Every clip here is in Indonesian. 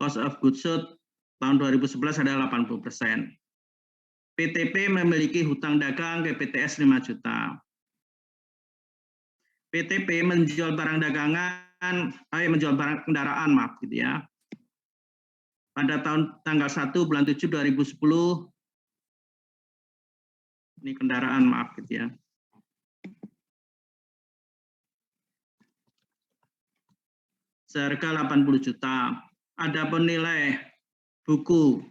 Cost of goods sold tahun 2011 adalah 80%. PTP memiliki hutang dagang ke PTS 5 juta. PTP menjual barang dagangan, menjual barang kendaraan, maaf gitu ya. Pada tanggal 1 bulan 7 2010, ini kendaraan, maaf gitu ya. Seharga 80 juta. Ada penilai buku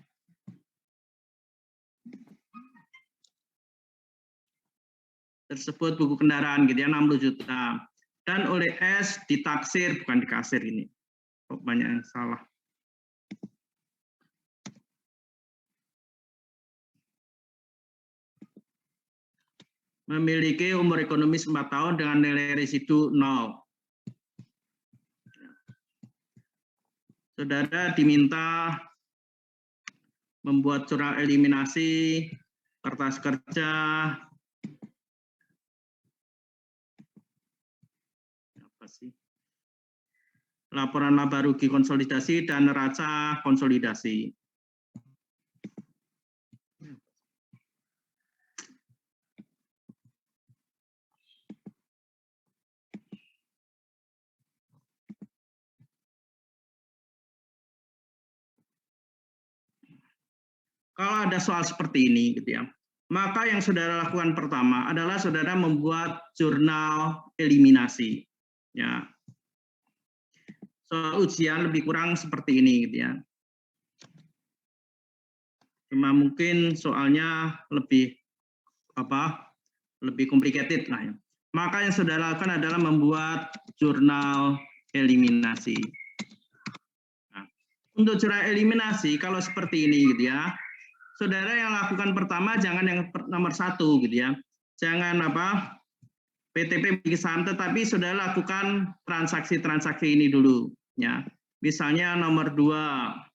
tersebut, buku kendaraan gitu ya, 60 juta. Dan oleh S ditaksir, bukan dikasir ini. Kok banyak yang salah. Memiliki umur ekonomis 4 tahun dengan nilai residu 0. Saudara diminta membuat surat eliminasi, kertas kerja, laporan laba rugi konsolidasi, dan neraca konsolidasi. Kalau ada soal seperti ini gitu ya, maka yang saudara lakukan pertama adalah saudara membuat jurnal eliminasi. Ya. Soal ujian lebih kurang seperti ini gitu ya. Cuma mungkin soalnya lebih lebih complicated lah ya. Maka yang saudara lakukan adalah membuat jurnal eliminasi. Nah, untuk jurnal eliminasi kalau seperti ini gitu ya, saudara yang lakukan pertama jangan yang nomor 1 gitu ya. Jangan PTP bagi saham, tetapi saudara lakukan transaksi-transaksi ini dulu ya. Misalnya nomor 2.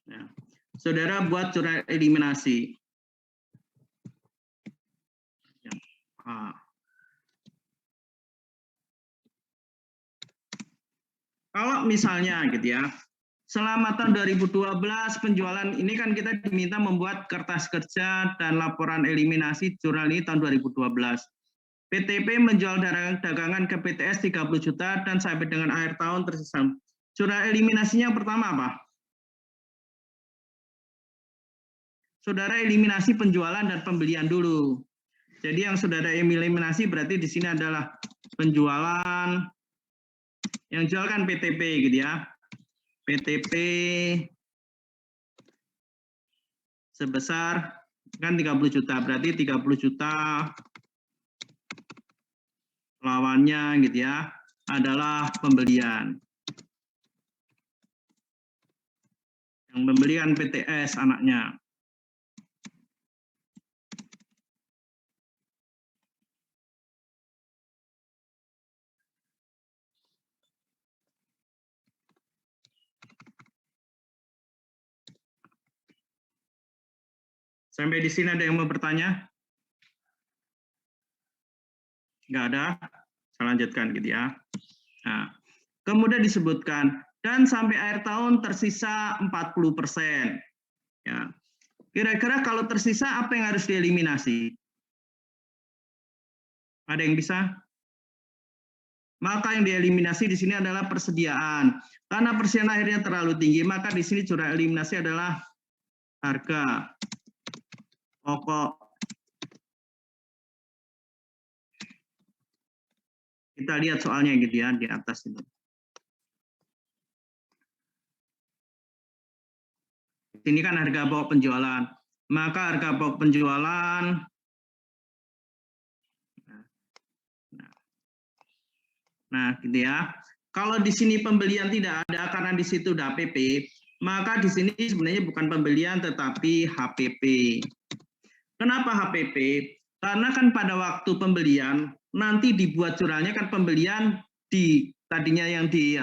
Ya. Saudara buat jurnal eliminasi. Ya. Kalau misalnya gitu ya, selama tahun 2012 penjualan ini kan kita diminta membuat kertas kerja dan laporan eliminasi jurnal ini tahun 2012. PTP menjual dagangan ke PTS 30 juta dan sampai dengan akhir tahun tersisa. Jurnal eliminasinya pertama apa? Saudara eliminasi penjualan dan pembelian dulu. Jadi yang saudara eliminasi berarti di sini adalah penjualan, yang jual kan PTP gitu ya. PTP sebesar kan 30 juta, berarti 30 juta lawannya gitu ya adalah pembelian. Yang membelikan PTS anaknya. Sampai di sini ada yang mau bertanya? Nggak ada? Saya lanjutkan gitu ya. Nah, kemudian disebutkan, dan sampai akhir tahun tersisa 40%. Ya. Kira-kira kalau tersisa apa yang harus dieliminasi? Ada yang bisa? Maka yang dieliminasi di sini adalah persediaan. Karena persediaan akhirnya terlalu tinggi, maka di sini jurnal eliminasi adalah harga pokok. Kita lihat soalnya gitu ya di atas itu. Ini kan harga pokok penjualan. Maka harga pokok penjualan nah gitu ya. Kalau di sini pembelian tidak ada karena di situ udah PP, Maka di sini sebenarnya bukan pembelian tetapi HPP. Kenapa HPP? Karena kan pada waktu pembelian nanti dibuat jurnalnya kan pembelian di tadinya yang di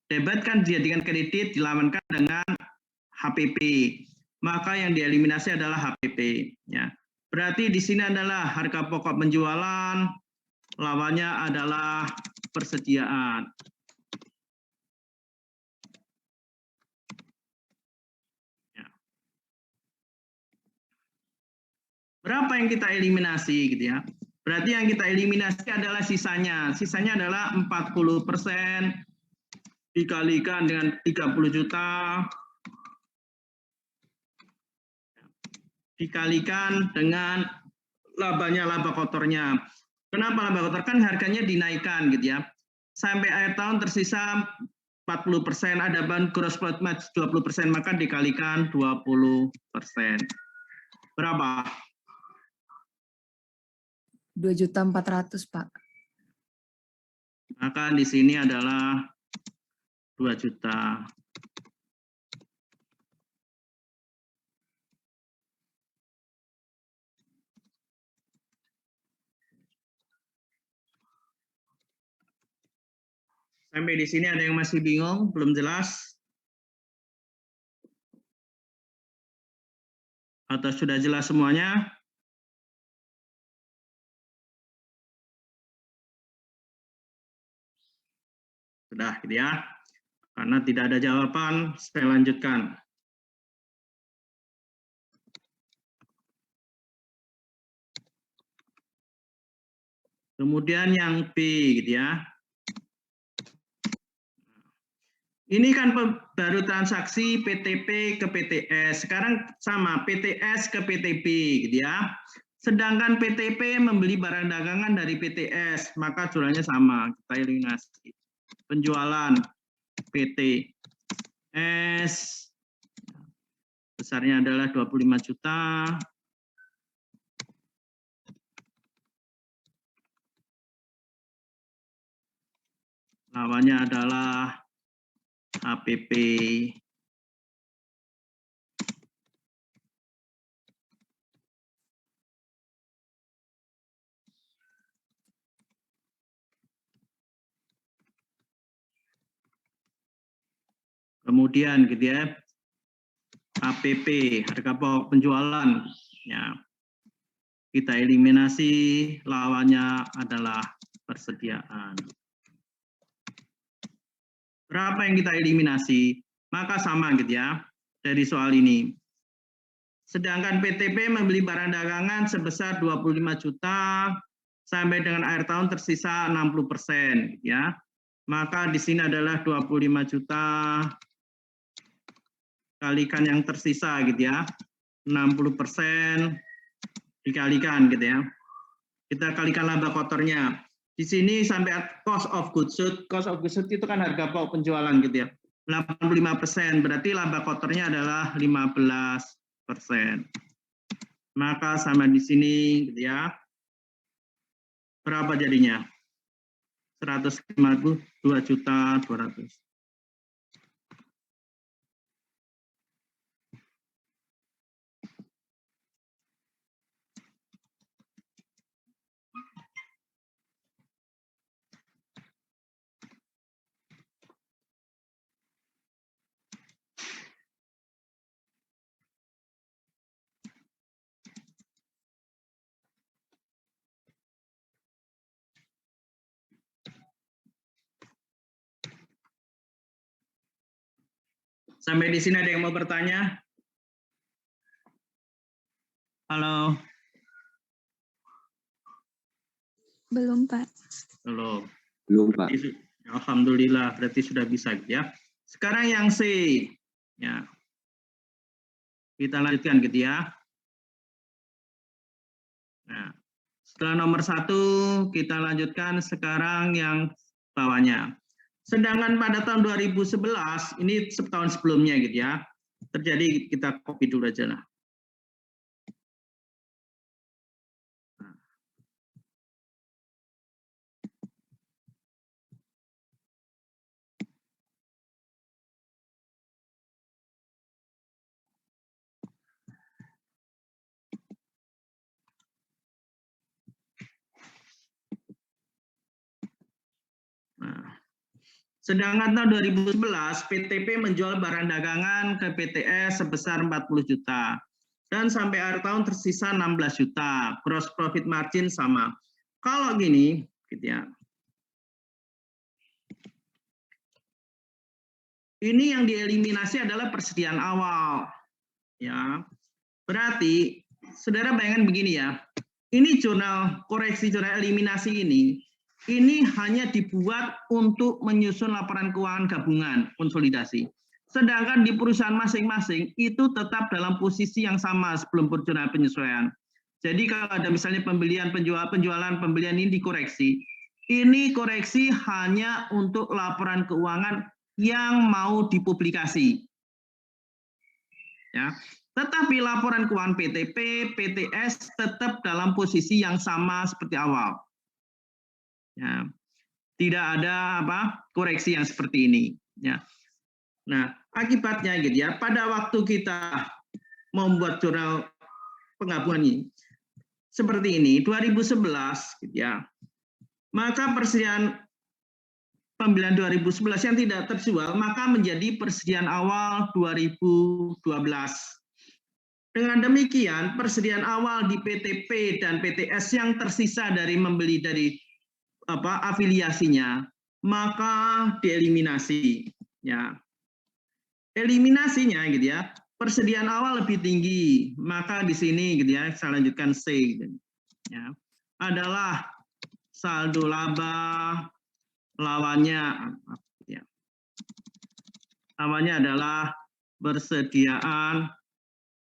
debit kan dijadikan kredit dilawankan dengan HPP. Maka yang dieliminasi adalah HPP. Ya. Berarti di sini adalah harga pokok penjualan, lawannya adalah persediaan. Ya. Berapa yang kita eliminasi gitu ya? Berarti yang kita eliminasi adalah sisanya. Sisanya adalah 40% dikalikan dengan 30 juta dikalikan dengan laba kotornya. Kenapa laba kotor? Kan harganya dinaikkan gitu ya. Sampai akhir tahun tersisa 40%, ada bahan gross profit margin 20%, maka dikalikan 20%. Berapa? 2.400.000, Pak. Maka di sini adalah 2 juta. Sampai di sini ada yang masih bingung, belum jelas? Atau sudah jelas semuanya? Sudah gitu ya. Karena tidak ada jawaban, saya lanjutkan. Kemudian yang B gitu ya. Ini kan baru transaksi PTP ke PTS. Sekarang sama PTS ke PTP gitu ya. Sedangkan PTP membeli barang dagangan dari PTS, maka jumlahnya sama. Kita eliminasi. Penjualan PTS besarnya adalah 25 juta. Lawannya adalah HPP. Kemudian gitu ya, HPP, harga pokok penjualan. Ya, kita eliminasi, lawannya adalah persediaan. Berapa yang kita eliminasi? Maka sama gitu ya, dari soal ini. Sedangkan PTP membeli barang dagangan sebesar 25 juta, sampai dengan akhir tahun tersisa 60%. Ya. Maka di sini adalah 25 juta kalikan yang tersisa gitu ya. 60% dikalikan gitu ya. Kita kalikan laba kotornya. Di sini sampai cost of goods sold. Cost of goods sold itu kan harga pokok penjualan gitu ya. 85%, berarti laba kotornya adalah 15%. Maka sama di sini gitu ya. Berapa jadinya? 152.200.000. Sampai di sini ada yang mau bertanya? Halo? Belum, Pak. Belum. Belum, Pak. Alhamdulillah, berarti sudah bisa ya. Sekarang yang C. Ya. Kita lanjutkan gitu ya. Nah, setelah nomor 1, kita lanjutkan sekarang yang bawahnya. Sedangkan pada tahun 2011, ini setahun sebelumnya gitu ya, terjadi, kita copy dulu aja lah. Sedangkan tahun 2011 PTP menjual barang dagangan ke PTS sebesar 40 juta. Dan sampai akhir tahun tersisa 16 juta. Gross profit margin sama. Kalau gini, gitu ya. Ini yang dieliminasi adalah persediaan awal. Ya. Berarti saudara bayangkan begini ya. Ini jurnal koreksi jurnal eliminasi ini hanya dibuat untuk menyusun laporan keuangan gabungan konsolidasi. Sedangkan di perusahaan masing-masing itu tetap dalam posisi yang sama sebelum jurnal penyesuaian. Jadi kalau ada misalnya pembelian, penjualan, pembelian ini dikoreksi. Ini koreksi hanya untuk laporan keuangan yang mau dipublikasi. Ya. Tetapi laporan keuangan PTP, PTS tetap dalam posisi yang sama seperti awal. Ya. Tidak ada koreksi yang seperti ini. Ya. Nah, akibatnya gitu ya, pada waktu kita membuat jurnal penggabungan ini, seperti ini, 2011, gitu ya, maka persediaan pembelian 2011 yang tidak terjual, maka menjadi persediaan awal 2012. Dengan demikian, persediaan awal di PTP dan PTS yang tersisa dari membeli dari afiliasinya, maka dieliminasi. Ya. Eliminasinya gitu ya, persediaan awal lebih tinggi, maka di sini gitu ya, saya lanjutkan C. Gitu. Ya. Adalah saldo laba, lawannya ya. Lawannya adalah persediaan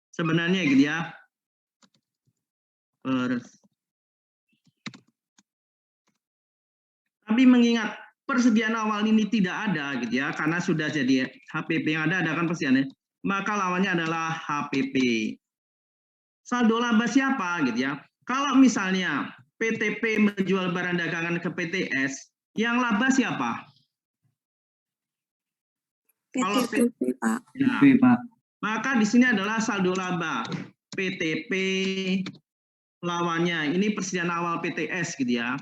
sebenarnya gitu ya. Tapi mengingat persediaan awal ini tidak ada gitu ya, karena sudah jadi HPP yang ada kan persediaannya, maka lawannya adalah HPP. Saldo laba siapa gitu ya? Kalau misalnya PTP menjual barang dagangan ke PTS, yang laba siapa? PTP, Pak. Ya, maka di sini adalah saldo laba PTP lawannya. Ini persediaan awal PTS gitu ya.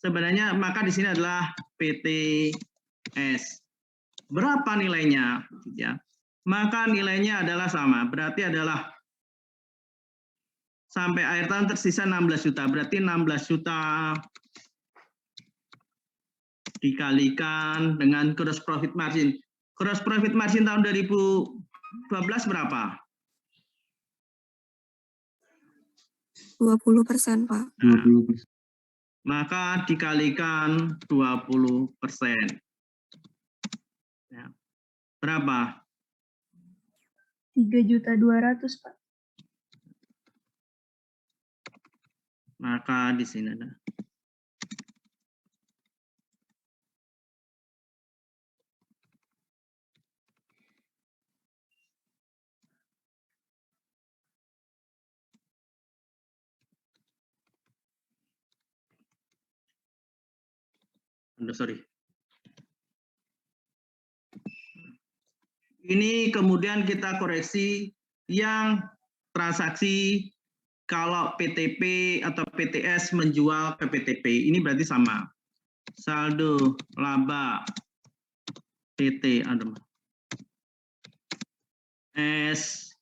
Sebenarnya maka di sini adalah PTS. Berapa nilainya? Gitu ya. Maka nilainya adalah sama. Berarti adalah sampai akhir tahun tersisa 16 juta. Berarti 16 juta dikalikan dengan gross profit margin. Gross profit margin tahun 2012 berapa? 20%, Pak. Nah, maka dikalikan 20%. Ya. Berapa? 3.200.000, Pak. Maka di sini ada. Sorry. Ini kemudian kita koreksi yang transaksi kalau PTP atau PTS menjual ke PTP. Ini berarti sama. Saldo laba PT S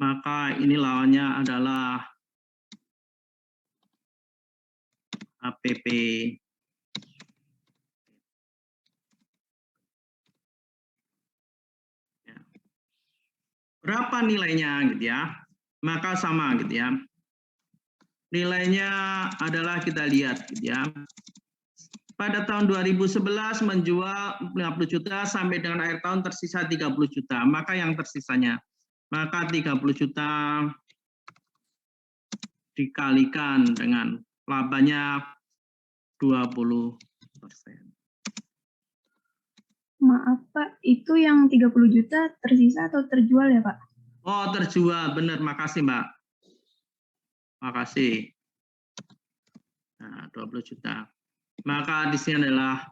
maka ini lawannya adalah HPP. Ya. Berapa nilainya gitu ya? Maka sama gitu ya. Nilainya adalah kita lihat gitu ya. Pada tahun 2011 menjual 50 juta sampai dengan akhir tahun tersisa 30 juta. Maka yang tersisanya, maka 30 juta dikalikan dengan labanya 20%. Maaf, Pak. Itu yang 30 juta tersisa atau terjual ya, Pak? Oh, terjual. Benar. Makasih, Mbak. Makasih. Nah, 20 juta. Maka di sini adalah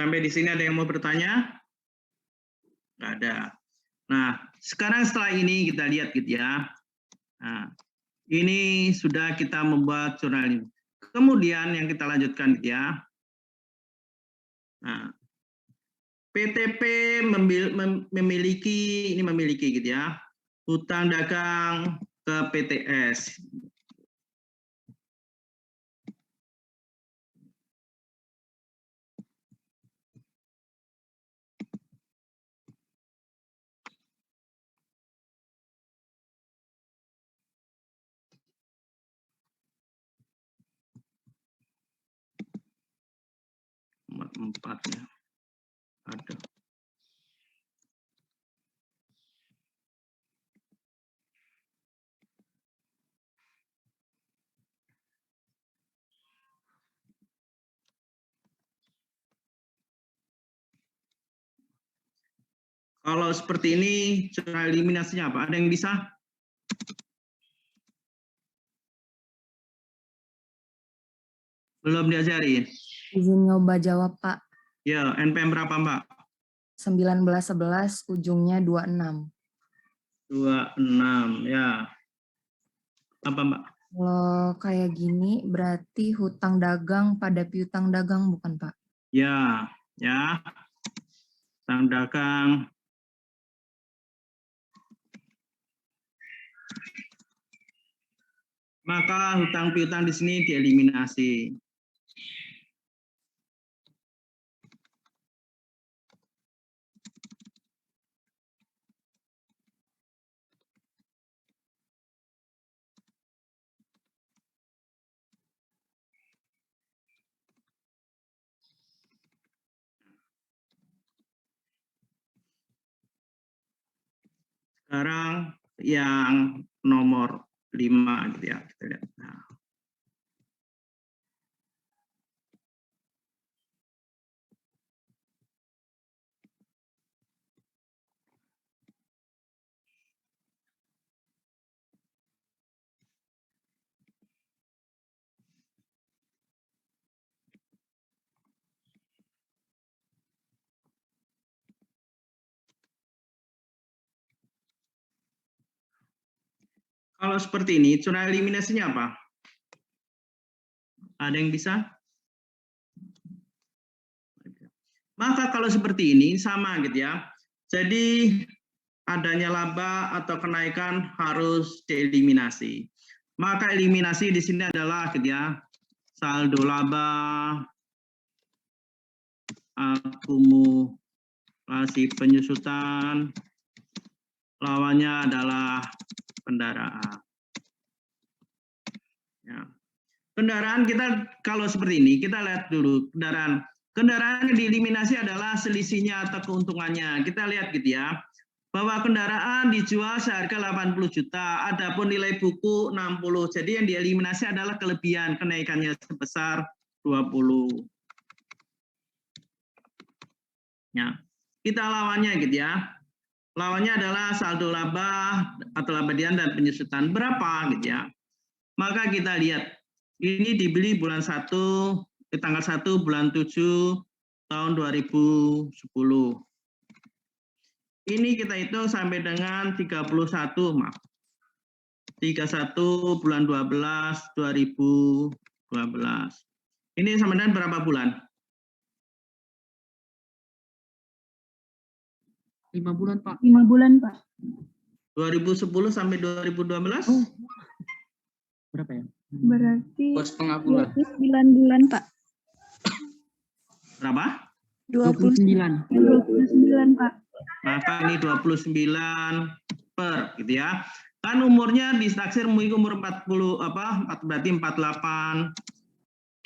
sampai di sini ada yang mau bertanya? Nggak ada. Nah, sekarang setelah ini kita lihat gitu ya. Nah, ini sudah kita membuat jurnal ini. Kemudian yang kita lanjutkan gitu ya. Nah, PTP memiliki gitu ya, hutang dagang ke PTS. Nomor 4 ya. Ada. Kalau seperti ini, cara eliminasinya apa? Ada yang bisa? Belum diajari? Izin nyoba jawab, Pak. Ya, NPM berapa, Mbak? 1911 ujungnya 26. 26, ya. Apa, Mbak? Kalau kayak gini berarti hutang dagang pada piutang dagang bukan, Pak? Ya, ya. Hutang dagang. Maka hutang piutang di sini dieliminasi. Sekarang yang nomor 5 gitu ya, kita lihat. Nah. Kalau seperti ini, cara eliminasinya apa? Ada yang bisa? Maka kalau seperti ini sama gitu ya. Jadi adanya laba atau kenaikan harus dieliminasi. Maka eliminasi di sini adalah gitu ya, saldo laba, akumulasi penyusutan, lawannya adalah kendaraan. Ya. Kendaraan kita kalau seperti ini, kita lihat dulu kendaraan. Kendaraan yang dieliminasi adalah selisihnya atau keuntungannya. Kita lihat gitu ya, bahwa kendaraan dijual seharga 80 juta, adapun nilai buku 60. Jadi yang dieliminasi adalah kelebihan, kenaikannya sebesar 20. Ya. Kita lawannya gitu ya. Lawannya adalah saldo laba atau labadian dan penyusutan. Berapa gitu ya. Maka kita lihat, ini dibeli bulan 1, tanggal 1 bulan 7 tahun 2010. Ini kita hitung sampai dengan 31, maaf. 31 bulan 12 2012. Ini sama dengan berapa bulan? 5 bulan, Pak. 5 bulan, Pak. 2010 sampai 2012? Oh. Berapa ya? Berarti 2,5 bulan. 29 bulan, Pak. Berapa? 29. 29, Pak. Maka ini 29 per gitu ya. Kan umurnya ditaksir umur 40 berarti 48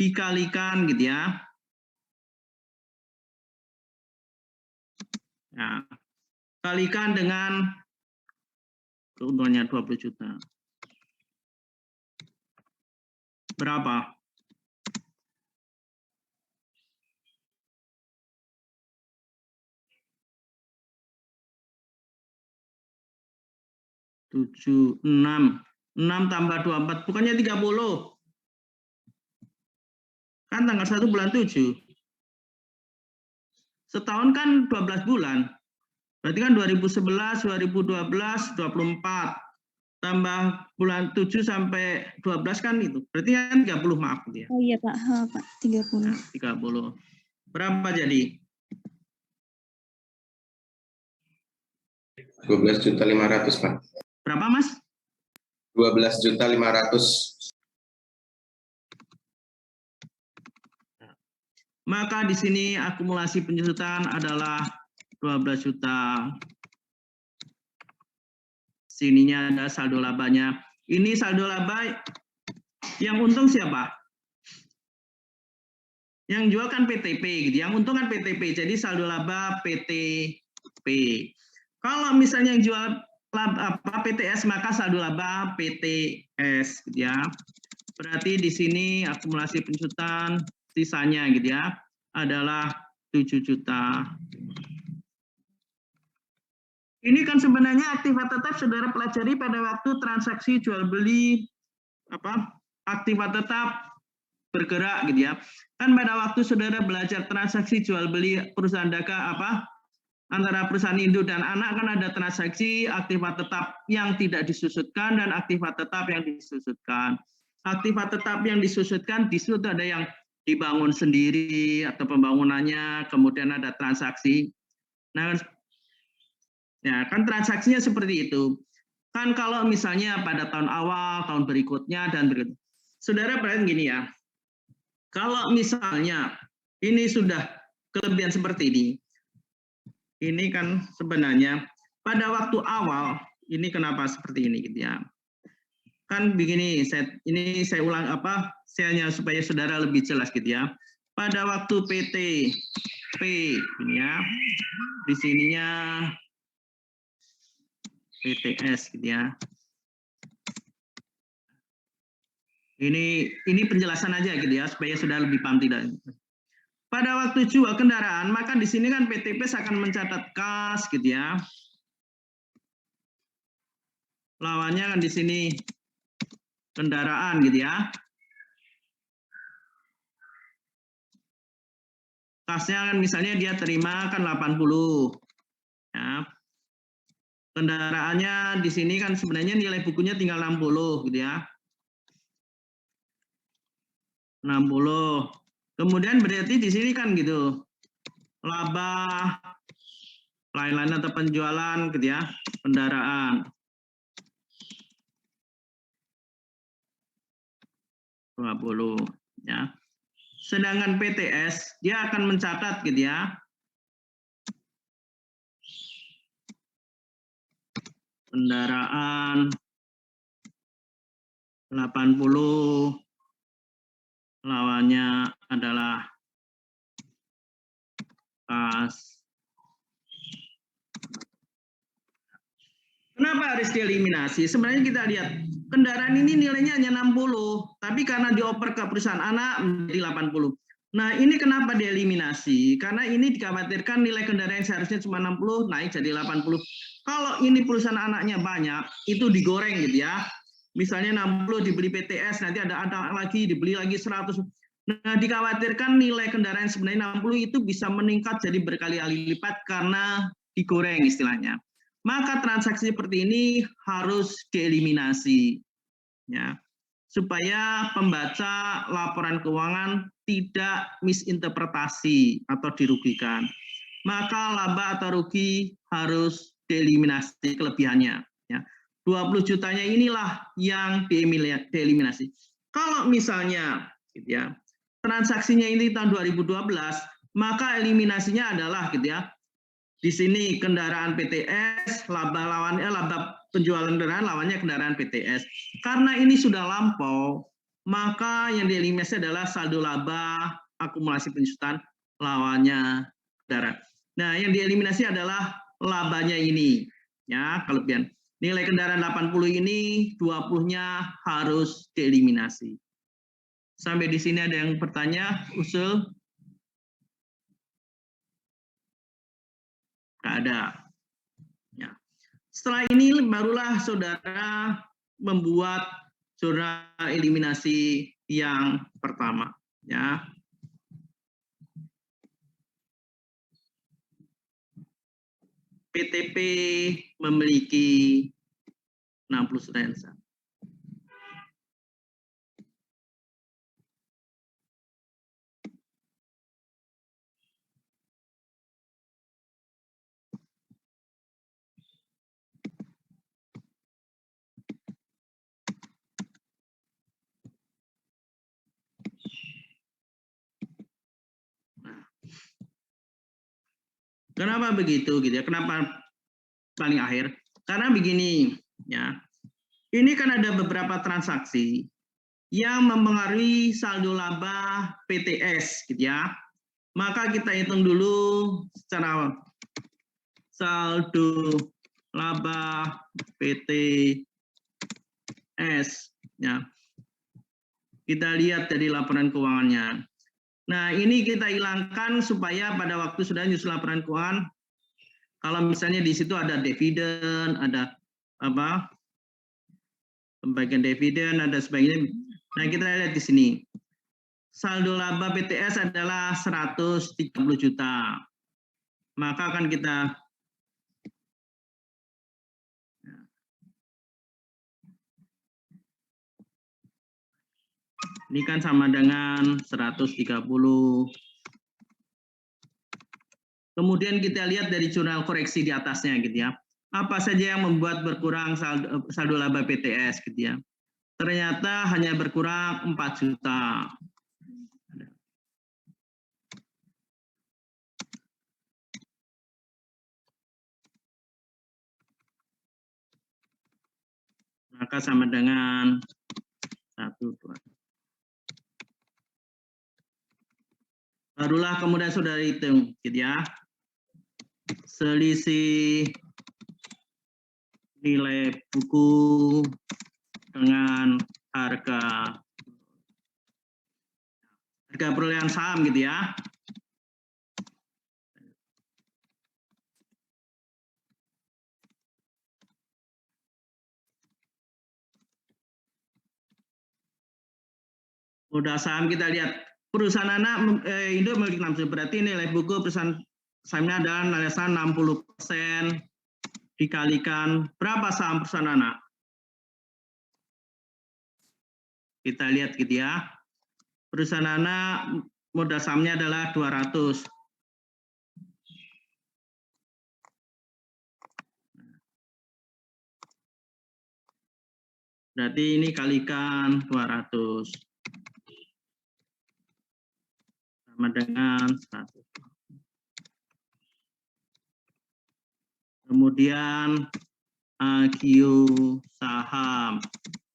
dikalikan gitu ya. Nah, kalikan dengan Keuntungannya 20 juta. Berapa? Tujuh, 6 tambah 24, bukannya 30. Kan tanggal 1 bulan 7. Setahun kan 12 bulan. Berarti kan 2011, 2012, 24. Tambah bulan 7 sampai 12 kan itu. Berarti kan 30, maaf ya. Oh iya Pak, Pak 30. Nah, 30. Berapa jadi? 12.500.000, Pak. Berapa, Mas? 12.500.000. Maka di sini akumulasi penyusutan adalah 12 juta. Sininya ada saldo labanya. Ini saldo laba yang untung siapa? Yang jual kan PTP gitu. Yang untung kan PTP. Jadi saldo laba PTP. Kalau misalnya yang jual PTS maka saldo laba PTS gitu ya. Berarti di sini akumulasi penyusutan sisanya gitu ya adalah 7 juta. Ini kan sebenarnya aktiva tetap saudara pelajari pada waktu transaksi jual beli aktiva tetap bergerak gitu ya. Kan pada waktu saudara belajar transaksi jual beli perusahaan dagang antara perusahaan induk dan anak kan ada transaksi aktiva tetap yang tidak disusutkan dan aktiva tetap yang disusutkan. Aktiva tetap yang disusutkan di situ ada yang dibangun sendiri atau pembangunannya, kemudian ada transaksi. Nah, ya kan transaksinya seperti itu. Kan kalau misalnya pada tahun awal, tahun berikutnya dan berikutnya. Saudara perhatikan gini ya. Kalau misalnya ini sudah kelebihan seperti ini kan sebenarnya pada waktu awal ini kenapa seperti ini gitu ya. Kan begini, saya ulang saya supaya saudara lebih jelas gitu ya. Pada waktu PTP ini ya, di sininya PTS gitu ya. Ini penjelasan aja gitu ya, supaya saudara lebih paham tidak. Pada waktu jual kendaraan, maka di sini kan PTP akan mencatat kas gitu ya. Lawannya kan di sini kendaraan gitu ya. Kasnya kan misalnya dia terima kan 80. Ya. Kendaraannya di sini kan sebenarnya nilai bukunya tinggal 60 gitu ya. 60. Kemudian berarti di sini kan gitu. Laba lain-lain atau penjualan gitu ya, kendaraan. 20 ya. Sedangkan PTS dia akan mencatat gitu ya. Kendaraan 80 lawannya adalah kas. Kenapa harus dieliminasi? Sebenarnya kita lihat kendaraan ini nilainya hanya 60, tapi karena dioper ke perusahaan anak menjadi 80. Nah, ini kenapa dieliminasi? Karena ini dikhawatirkan nilai kendaraan yang seharusnya cuma 60 naik jadi 80. Kalau ini perusahaan anaknya banyak, itu digoreng gitu ya. Misalnya 60 dibeli PTS, nanti ada lagi dibeli lagi 100. Nah, dikhawatirkan nilai kendaraan sebenarnya 60 itu bisa meningkat jadi berkali-kali lipat karena digoreng istilahnya. Maka transaksi seperti ini harus dieliminasi, ya, supaya pembaca laporan keuangan tidak misinterpretasi atau dirugikan. Maka laba atau rugi harus dieliminasi kelebihannya. Ya. 20 jutanya inilah yang dieliminasi. Kalau misalnya, gitu ya, transaksinya ini tahun 2012, maka eliminasinya adalah, gitu ya. Di sini kendaraan PTS, laba penjualan kendaraan lawannya kendaraan PTS. Karena ini sudah lampau, maka yang dieliminasi adalah saldo laba, akumulasi penyusutan lawannya kendaraan. Nah, yang dieliminasi adalah labanya ini, ya kelebihan. nilai kendaraan 80 ini 20-nya harus dieliminasi. Sampai di sini ada yang bertanya, Usul? Nggak ada. Ya. Setelah ini barulah saudara membuat jurnal eliminasi yang pertama. Ya. PTP memiliki 60 stanza. Kenapa begitu gitu ya? Kenapa paling akhir? Karena begini ya. Ini kan ada beberapa transaksi yang mempengaruhi saldo laba PTS gitu ya. Maka kita hitung dulu secara saldo laba PTS ya. Kita lihat dari laporan keuangannya. Nah, ini kita hilangkan supaya pada waktu sudah nyusun laporan keuangan, kalau misalnya di situ ada dividen, ada apa? Pembagian dividen, ada sebagainya. Nah, kita lihat di sini. Saldo laba PTS adalah 130 juta. Maka akan kita ini kan sama dengan 130. Kemudian kita lihat dari jurnal koreksi di atasnya gitu ya. Apa saja yang membuat berkurang saldo laba PTS gitu ya. Ternyata hanya berkurang 4 juta. Maka sama dengan 1, 2. Barulah kemudian saudara hitung gitu ya. Selisih nilai buku dengan harga perolehan saham gitu ya. Modal saham kita lihat perusahaan anak Indo memiliki 60, berarti nilai buku perusahaan sahamnya adalah nilai saham 60% dikalikan berapa saham perusahaan anak? Kita lihat gitu ya. Perusahaan anak modal sahamnya adalah 200. Berarti ini kalikan 200. Sama dengan 100. Kemudian AQ saham.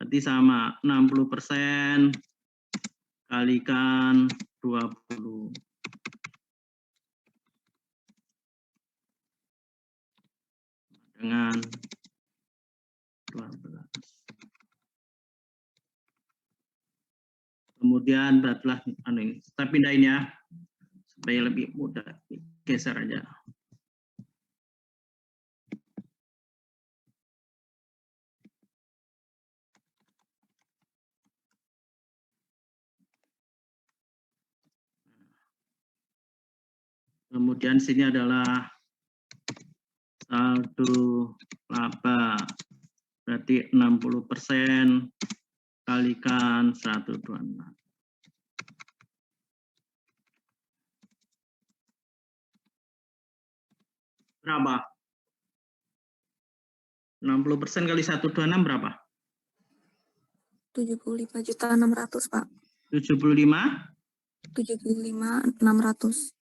Berarti sama 60% kalikan 20. Dengan 12. Kemudian beratlah ini. Kita pindahin ya supaya lebih mudah. Geser aja. Kemudian sini adalah saldo laba. Berarti 60% kalikan 126. Berapa? 60% kali 126 berapa? 75.600.000, Pak. 75? 75.600.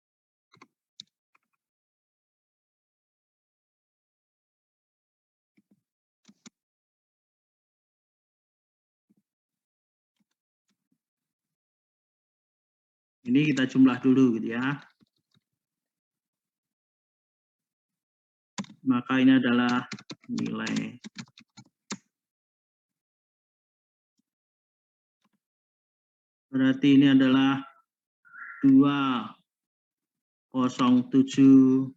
Ini kita jumlah dulu gitu ya. maka ini adalah nilai. Berarti ini adalah 207.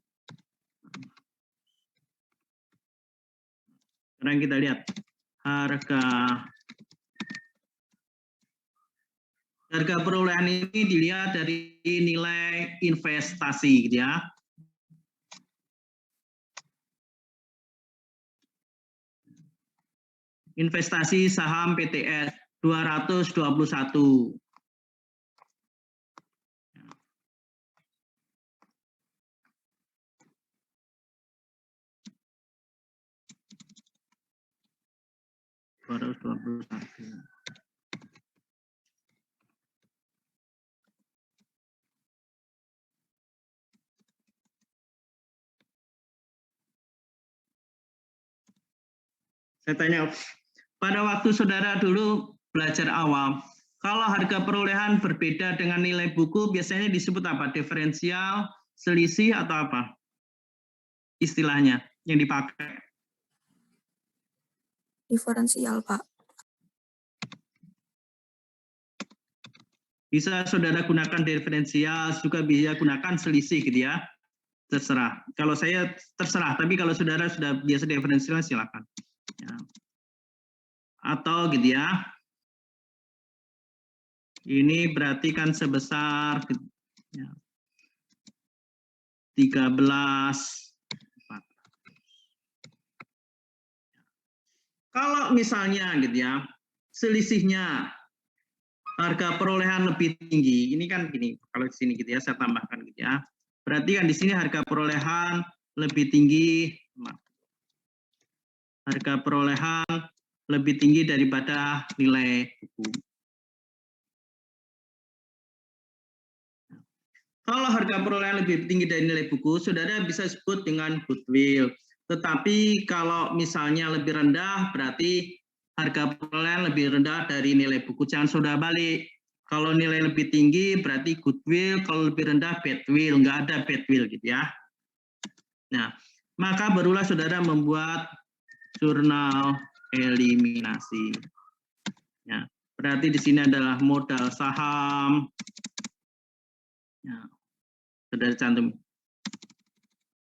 Sekarang kita lihat harga perolehan ini dilihat dari nilai investasi, gitu ya. Investasi saham PTS 221. Saya tanya, pada waktu saudara dulu belajar awam, kalau harga perolehan berbeda dengan nilai buku, biasanya disebut apa? Diferensial, selisih, atau apa? Istilahnya yang dipakai. Diferensial, Pak. Bisa saudara gunakan diferensial, juga bisa gunakan selisih, gitu ya. Terserah. Kalau saya terserah, tapi kalau saudara sudah biasa diferensial, silakan. Ya. Atau gitu ya. Ini berarti kan sebesar ya, 13. Kalau misalnya gitu ya, selisihnya harga perolehan lebih tinggi, ini kan gini, kalau di sini gitu ya, saya tambahkan gitu ya. Berarti kan di sini harga perolehan lebih tinggi, harga perolehan lebih tinggi daripada nilai buku. Kalau harga perolehan lebih tinggi dari nilai buku, saudara bisa sebut dengan goodwill. Tetapi kalau misalnya lebih rendah, berarti harga perolehan lebih rendah dari nilai buku. Jangan saudara balik. Kalau nilai lebih tinggi, berarti goodwill. Kalau lebih rendah, badwill. Nggak ada badwill gitu ya. Nah, maka barulah saudara membuat jurnal eliminasi. Ya, berarti di sini adalah modal saham. Ya. Saudara cantum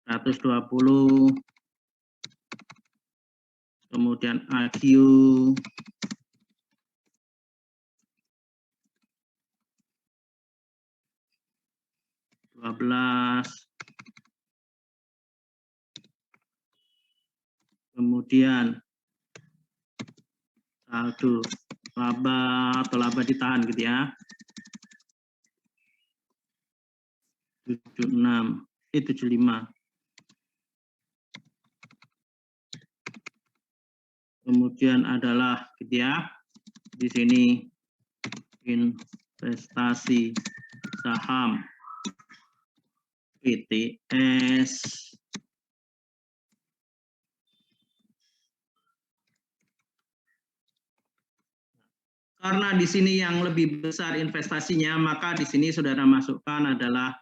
120, kemudian AQ, kemudian saldo laba atau laba ditahan gitu ya, 75. Kemudian adalah gitu ya, di sini investasi saham PTS. Karena di sini yang lebih besar investasinya, maka di sini saudara masukkan adalah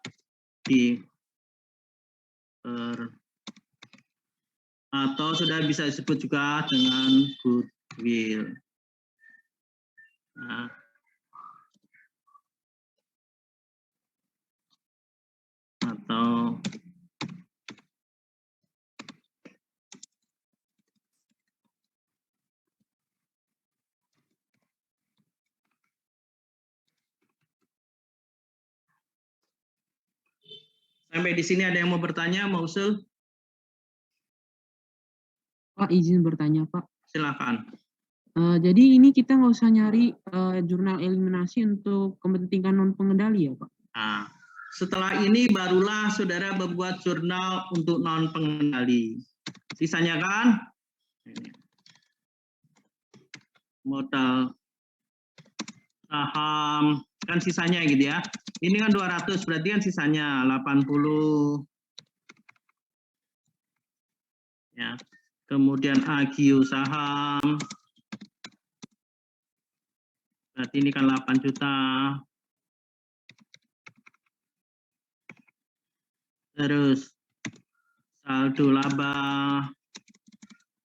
di atau saudara bisa disebut juga dengan goodwill. Nah, atau sampai di sini ada yang mau bertanya, mau usul? Pak, izin bertanya, Pak. Silakan. Jadi ini kita nggak usah nyari jurnal eliminasi untuk kepentingan non pengendali ya, Pak? Nah, setelah ini barulah saudara membuat jurnal untuk non pengendali. Sisanya kan modal saham kan sisanya gitu ya. Ini kan 200, berarti kan sisanya 80. Ya. Kemudian AQ saham. Berarti ini kan 8 juta. Terus saldo laba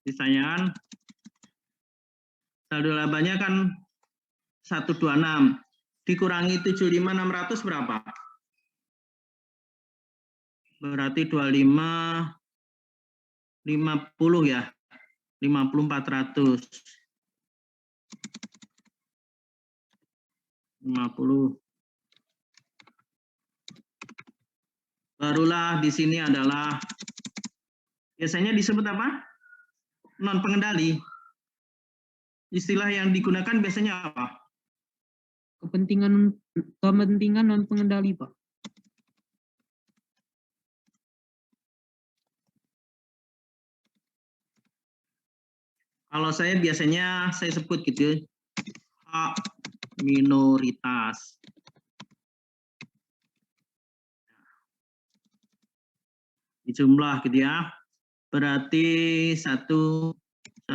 sisanya kan saldo labanya kan 126 dikurangi 75.600 berapa? Berarti 25 50 ya. 50.400. 50. Barulah di sini adalah biasanya disebut apa? Non pengendali. Istilah yang digunakan biasanya apa? Kepentingan non pengendali, Pak. Kalau saya biasanya saya sebut gitu, hak minoritas. Di jumlah gitu ya. Berarti 138.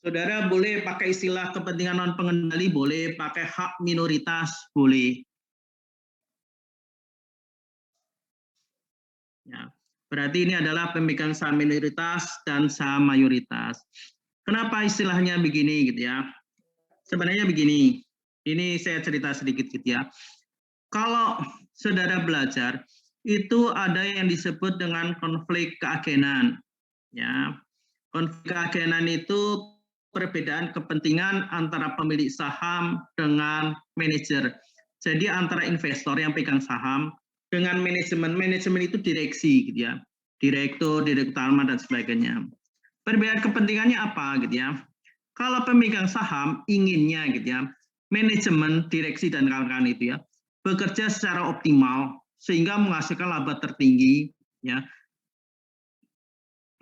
Saudara boleh pakai istilah kepentingan non pengendali, boleh pakai hak minoritas, boleh. Ya, berarti ini adalah pemegang saham minoritas dan saham mayoritas. Kenapa istilahnya begini gitu ya? Sebenarnya begini, ini saya cerita sedikit gitu ya. Kalau saudara belajar, itu ada yang disebut dengan konflik keagenan. Ya, konflik keagenan itu perbedaan kepentingan antara pemilik saham dengan manajer. Jadi antara investor yang pegang saham dengan manajemen itu direksi gitu ya. Direktur, direktur utama dan sebagainya. Perbedaan kepentingannya apa gitu ya? Kalau pemegang saham inginnya gitu ya, manajemen, direksi dan kawan-kawan itu ya, bekerja secara optimal sehingga menghasilkan laba tertinggi ya.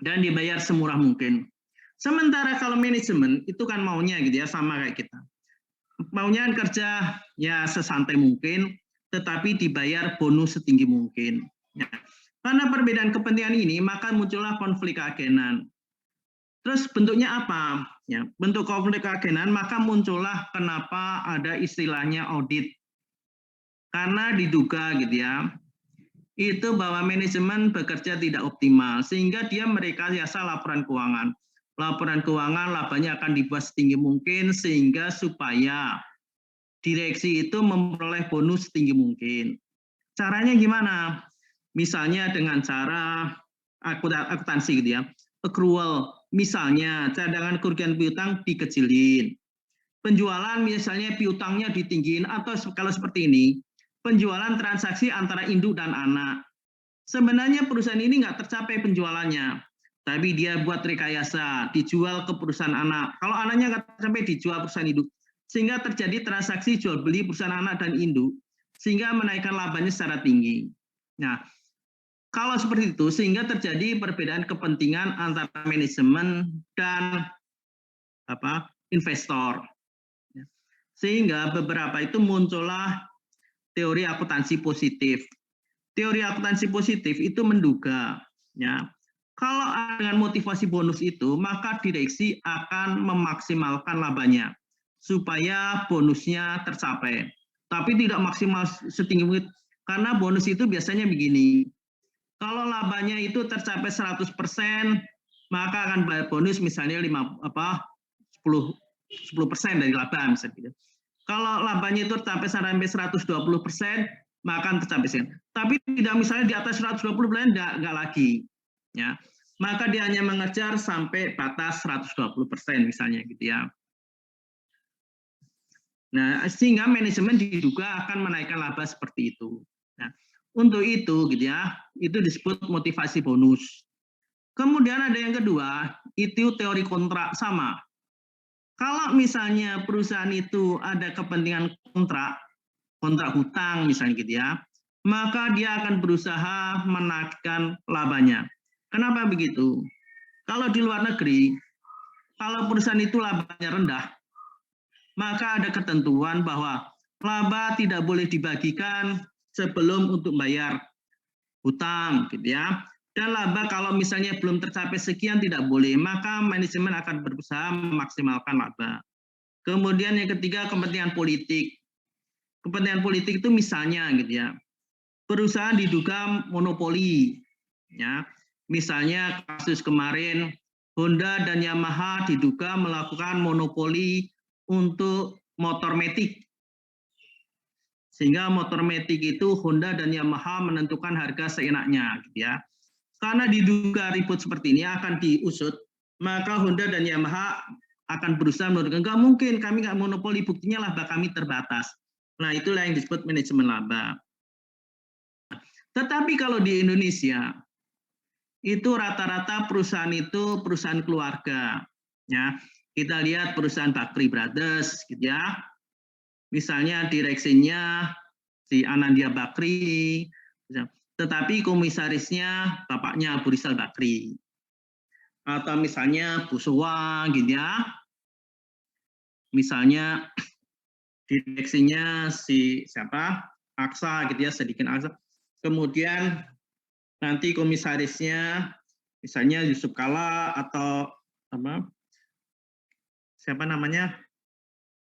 Dan dibayar semurah mungkin. Sementara kalau manajemen itu kan maunya gitu ya, sama kayak kita. Maunya kerja ya sesantai mungkin, tetapi dibayar bonus setinggi mungkin. Ya. Karena perbedaan kepentingan ini, maka muncullah konflik keagenan. Terus bentuknya apa? Ya, bentuk konflik keagenan, maka muncullah kenapa ada istilahnya audit. Karena diduga gitu ya, itu bahwa manajemen bekerja tidak optimal, sehingga dia merekayasa laporan keuangan. Laporan keuangan labanya akan dibuat setinggi mungkin sehingga supaya direksi itu memperoleh bonus setinggi mungkin. Caranya gimana? Misalnya dengan cara akuntansi gitu ya. Accrual, misalnya cadangan kerugian piutang dikecilin. Penjualan misalnya piutangnya ditinggiin atau kalau seperti ini, penjualan transaksi antara induk dan anak. Sebenarnya perusahaan ini nggak tercapai penjualannya, tapi dia buat rekayasa, dijual ke perusahaan anak. Kalau anaknya nggak tercapai, dijual perusahaan induk. Sehingga terjadi transaksi jual beli perusahaan anak dan induk, sehingga menaikkan labanya secara tinggi. Nah, kalau seperti itu, sehingga terjadi perbedaan kepentingan antara manajemen dan investor. Sehingga beberapa itu muncullah teori akuntansi positif. Teori akuntansi positif itu menduga, ya, kalau dengan motivasi bonus itu, maka direksi akan memaksimalkan labanya supaya bonusnya tercapai. Tapi tidak maksimal setinggi mungkin, karena bonus itu biasanya begini. Kalau labanya itu tercapai 100%, maka akan bayar bonus misalnya 10% dari laba misalnya gitu. Kalau labanya itu tercapai sampai 120%, maka akan tercapai. Tapi tidak misalnya di atas 120% enggak lagi. Ya. Maka dia hanya mengejar sampai batas 120% misalnya gitu ya. Nah, sehingga manajemen diduga akan menaikkan laba seperti itu. Nah, untuk itu gitu ya, itu disebut motivasi bonus. Kemudian ada yang kedua, itu teori kontrak sama. Kalau misalnya perusahaan itu ada kepentingan kontrak hutang misalnya gitu ya, maka dia akan berusaha menaikkan labanya. Kenapa begitu? Kalau di luar negeri, kalau perusahaan itu labanya rendah, maka ada ketentuan bahwa laba tidak boleh dibagikan sebelum untuk bayar hutang gitu ya. Dan laba kalau misalnya belum tercapai sekian tidak boleh, maka manajemen akan berusaha memaksimalkan laba. Kemudian yang ketiga kepentingan politik. Kepentingan politik itu misalnya gitu ya, perusahaan diduga monopoli, ya. Misalnya kasus kemarin Honda dan Yamaha diduga melakukan monopoli untuk motor metik. Sehingga motor metik itu Honda dan Yamaha menentukan harga seenaknya, gitu ya. Karena diduga ribut seperti ini akan diusut, maka Honda dan Yamaha akan berusaha menurunkan, nggak mungkin kami nggak monopoli, buktinya laba kami terbatas. Nah, itulah yang disebut manajemen laba. Tetapi kalau di Indonesia, itu rata-rata perusahaan itu perusahaan keluarga. Ya, kita lihat perusahaan Bakri Brothers, gitu ya. Misalnya direksinya si Anandia Bakri, tetapi komisarisnya bapaknya Abu Rizal Bakri. Atau misalnya Bu Suwa, gitu ya. Misalnya direksinya si siapa? Aksa, gitu ya, Sadikin Aksa. Kemudian nanti komisarisnya misalnya Yusuf Kala atau apa? Siapa namanya?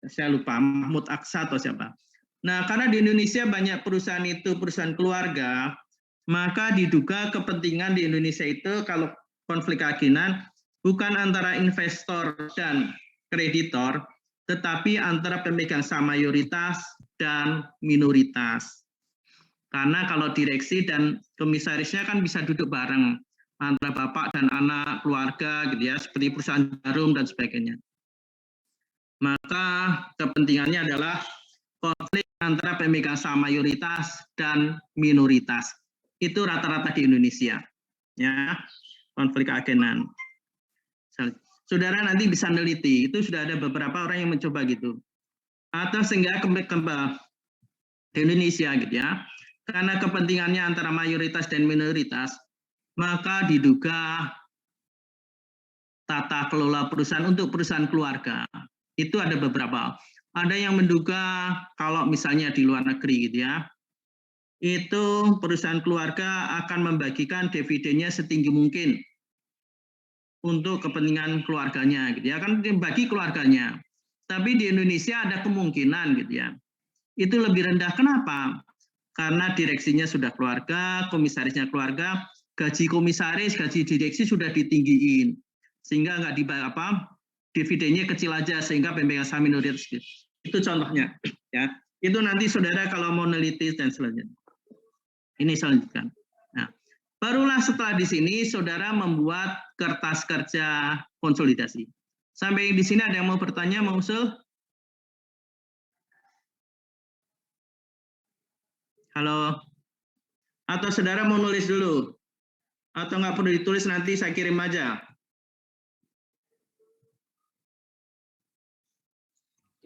Saya lupa, Mahmud Aksa atau siapa. Nah, karena di Indonesia banyak perusahaan itu perusahaan keluarga, maka diduga kepentingan di Indonesia itu kalau konflik keyakinan bukan antara investor dan kreditor, tetapi antara pemegang saham mayoritas dan minoritas. Karena kalau direksi dan komisarisnya kan bisa duduk bareng antara bapak dan anak keluarga gitu ya, seperti perusahaan jarum dan sebagainya. Maka kepentingannya adalah konflik antara pemegang saham mayoritas dan minoritas. Itu rata-rata di Indonesia. Ya, konflik keagenan. Saudara nanti bisa neliti, itu sudah ada beberapa orang yang mencoba gitu. Atau sehingga kembali di Indonesia gitu ya. Karena kepentingannya antara mayoritas dan minoritas, maka diduga tata kelola perusahaan untuk perusahaan keluarga. Itu ada beberapa. Ada yang menduga kalau misalnya di luar negeri gitu ya, itu perusahaan keluarga akan membagikan dividennya setinggi mungkin untuk kepentingan keluarganya gitu ya, kan bagi keluarganya. Tapi di Indonesia ada kemungkinan gitu ya. Itu lebih rendah. Kenapa? Karena direksinya sudah keluarga, komisarisnya keluarga, gaji komisaris, gaji direksi sudah ditinggiin. Sehingga nggak dibayar apa, dividennya kecil aja sehingga pemegang saham minoritas. Itu contohnya ya. Itu nanti saudara kalau mau neliti dan selanjutnya. Ini selanjutnya. Nah, barulah setelah di sini saudara membuat kertas kerja konsolidasi. Sampai di sini ada yang mau bertanya, mau usul? Halo? Atau saudara mau nulis dulu? Atau nggak perlu ditulis, nanti saya kirim aja?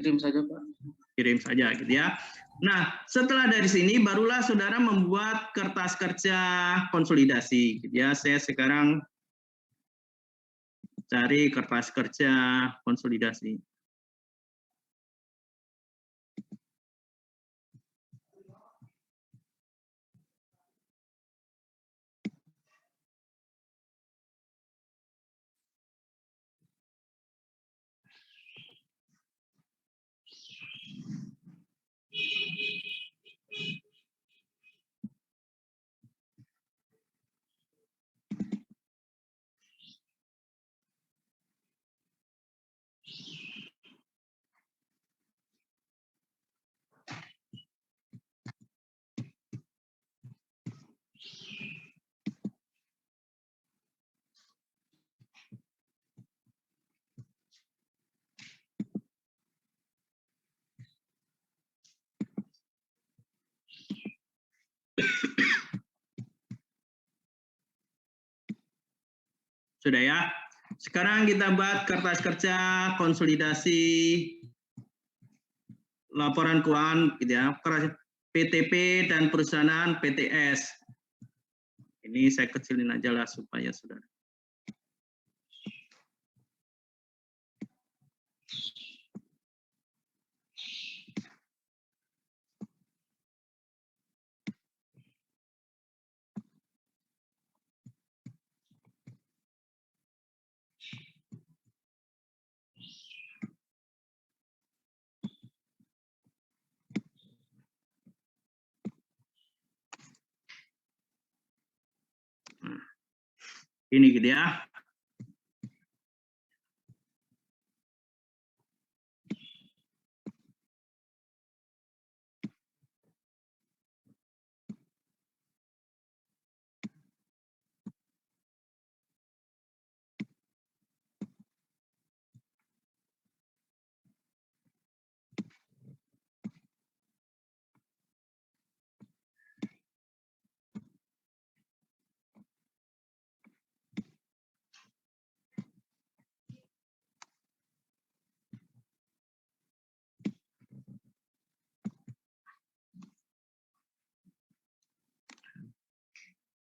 Kirim saja, Pak. Kirim saja gitu ya. Nah, setelah dari sini barulah saudara membuat kertas kerja konsolidasi gitu ya. Saya sekarang cari kertas kerja konsolidasi. Sudah ya. Sekarang kita buat kertas kerja konsolidasi laporan keuangan gitu ya. PTP dan perusahaan PTS. Ini saya kecilin aja lah supaya saudara. Ini gitu ya.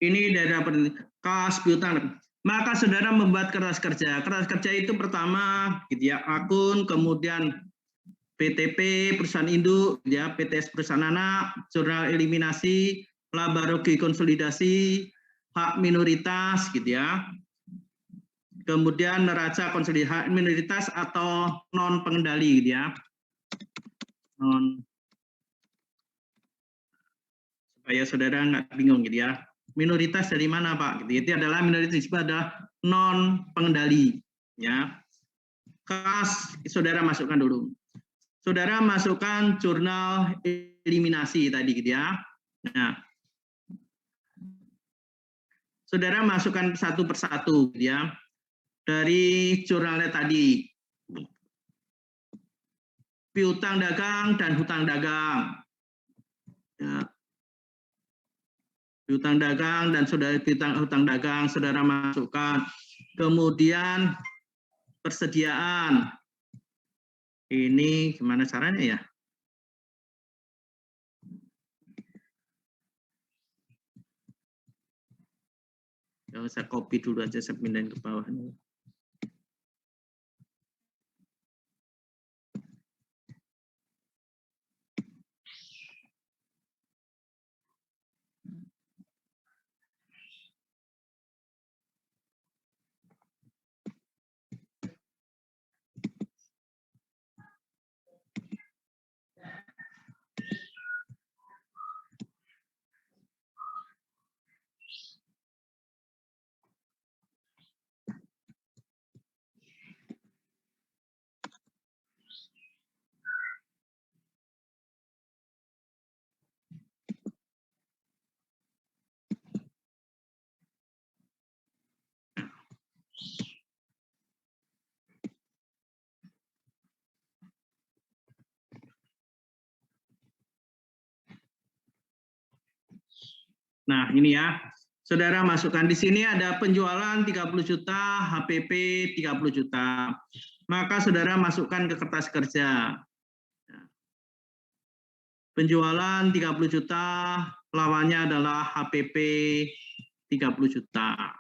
Ini data kas piutang. Maka saudara membuat kertas kerja. Kertas kerja itu pertama, gitu ya, akun, kemudian PTP perusahaan induk, gitu ya, PTS perusahaan anak, jurnal eliminasi, laba rugi konsolidasi, hak minoritas, gitu ya. Kemudian neraca konsolidasi hak minoritas atau non pengendali, gitu ya. Non, supaya saudara nggak bingung, gitu ya. Minoritas dari mana, Pak? Gitu. Itu adalah minoritas itu adalah non pengendali, ya. Kas saudara masukkan dulu. Saudara masukkan jurnal eliminasi tadi, gitu ya. Nah, saudara masukkan satu persatu, gitu ya. Dari jurnalnya tadi, piutang dagang dan hutang dagang. Ya. Piutang dagang dan saudara hutang dagang saudara masukkan. Kemudian persediaan. Ini gimana caranya ya? Ya, saya copy dulu aja, saya pindahin ke bawah. Nah, ini ya. Saudara masukkan di sini ada penjualan 30 juta, HPP 30 juta. Maka saudara masukkan ke kertas kerja. Penjualan 30 juta, lawannya adalah HPP 30 juta.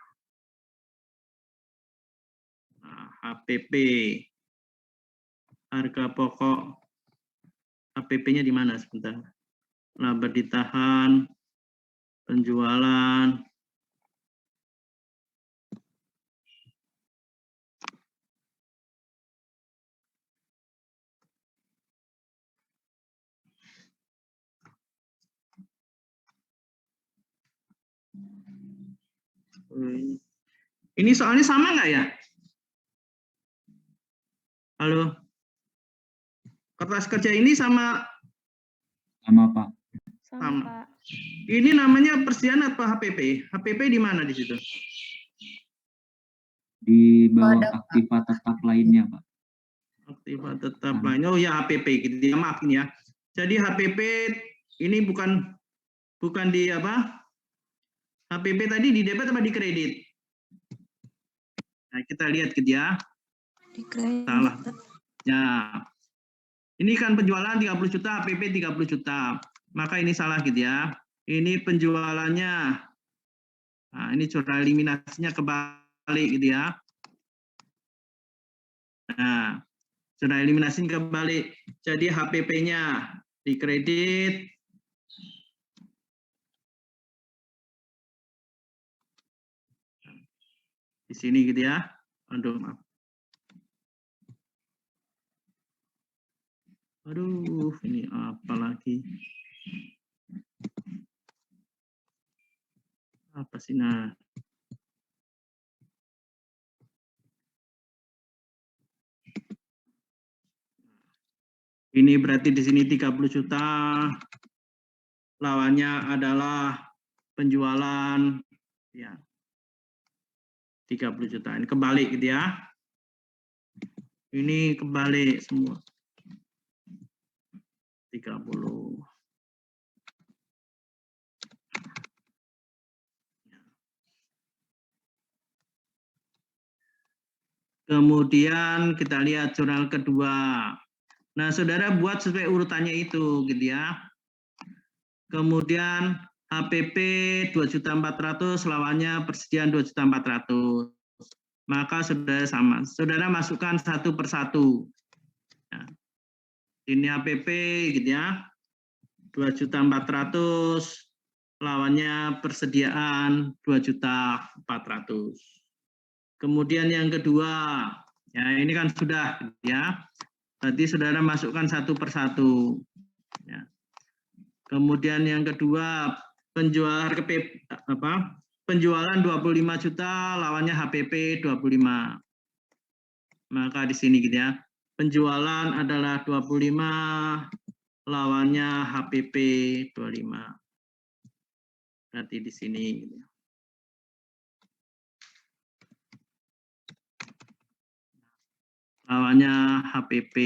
Nah, HPP, harga pokok, HPP-nya di mana sebentar? Laba ditahan, penjualan, ini soalnya sama nggak ya? Halo? Kertas kerja ini sama? Sama, Pak. Sama. Pak. Ini namanya persediaan atau HPP? HPP di mana di situ? Di bawah aktiva tetap lainnya, Pak. Aktiva tetap lainnya. Oh ya, HPP gitu ya, maaf ini ya. Jadi HPP ini bukan di apa? HPP tadi di debit apa di kredit? Nah, kita lihat gitu ya. Di kredit. Salah. Ya. Ini kan penjualan 30 juta, HPP 30 juta. Maka ini salah gitu ya. Ini penjualannya. Nah, ini jurnal eliminasinya kebalik gitu ya. Nah, jurnal eliminasinya kebalik. Jadi HPP-nya di kredit. Di sini gitu ya. Aduh, maaf. Aduh, ini apa lagi? Apa sih? Nah, Ini berarti di sini 30 juta. Lawannya adalah penjualan ya 30 juta. Ini kebalik gitu ya. Ini kebalik semua. 30. Kemudian kita lihat jurnal kedua. Nah, saudara buat sesuai urutannya itu, gitu ya. Kemudian HPP 2.400.000 lawannya persediaan 2.400.000. Maka saudara sama. Saudara masukkan satu persatu. Nah, ini HPP, gitu ya. 2.400.000 lawannya persediaan 2.400.000. Kemudian yang kedua, ya ini kan sudah ya. Berarti saudara masukkan satu persatu. Ya. Kemudian yang kedua, penjualan 25 juta lawannya HPP 25. Maka di sini gitu ya. Penjualan adalah 25 lawannya HPP 25. Berarti di sini gitu ya. Lawannya HPP.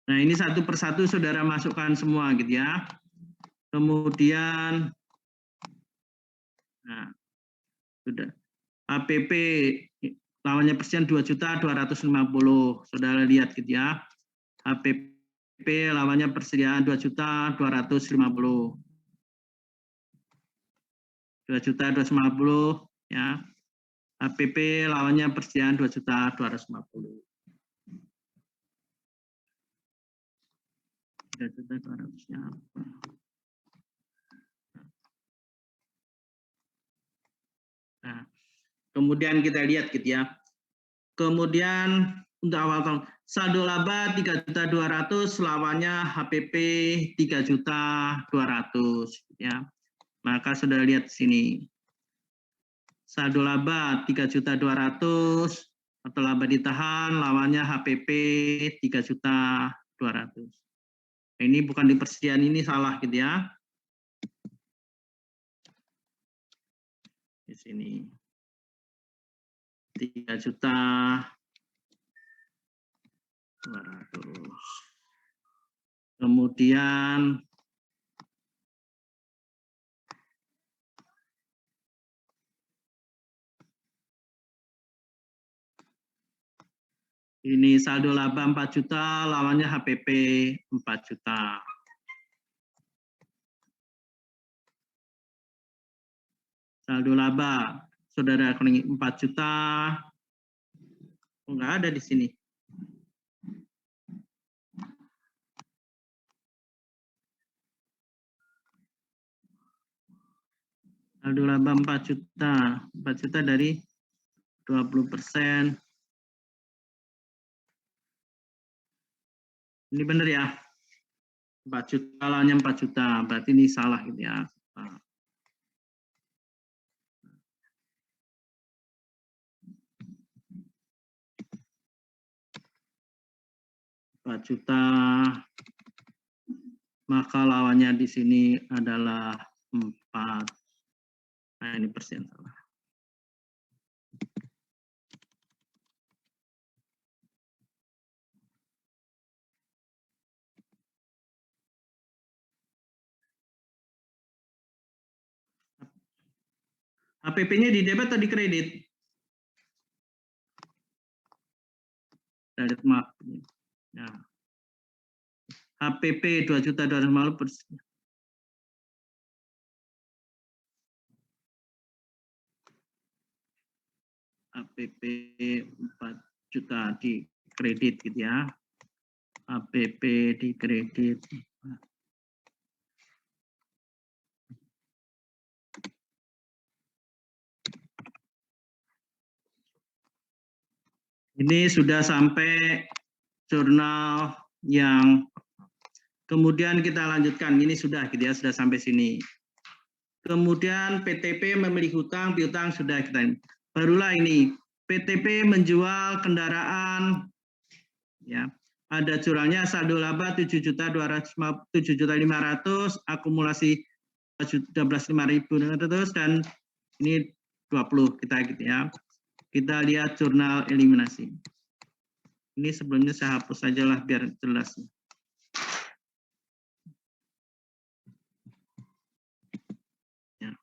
Nah, ini satu persatu saudara masukkan semua gitu ya. Kemudian, nah, sudah. HPP lawannya persediaan 2.250.000. Saudara lihat gitu ya. HPP lawannya persediaan 2.250.000. 2.250.000 ya. HPP lawannya persediaan 2.250.000. 3.200-nya apa? Nah, kemudian kita lihat gitu ya. Kemudian untuk awal tahun saldo laba 3.200.000 lawannya HPP 3.200.000 ya. Maka saudara lihat sini. Saldo laba 3.200.000 atau laba ditahan lawannya HPP 3.200.000. Ini bukan di persediaan, ini salah gitu ya. Di sini 3.200.000. Kemudian ini saldo laba 4 juta lawannya HPP 4 juta. Saldo laba saudara rekening 4 juta. Oh, enggak ada di sini. Saldo laba 4 juta. 4 juta dari 20%. Ini benar ya? 4 juta lawannya 4 juta. Berarti ini salah gitu ya. 4 juta, maka lawannya di sini adalah 4. Nah, ini persen salah. HPP-nya di debit atau di kredit? Kredit, maaf. Ya. HPP 2.250.000 persen. HPP 4 juta di kredit gitu ya. HPP di kredit. Ini sudah sampai jurnal yang Kemudian kita lanjutkan, ini sudah gitu ya, sudah sampai sini. Kemudian PTP memiliki hutang, piutang sudah kita. Barulah ini PTP menjual kendaraan, ya. Ada curangnya saldo laba 7.500.000, akumulasi 12.500 dan ini 20 kita gitu ya. Kita lihat jurnal eliminasi. Ini sebelumnya saya hapus saja lah biar jelas. Ya.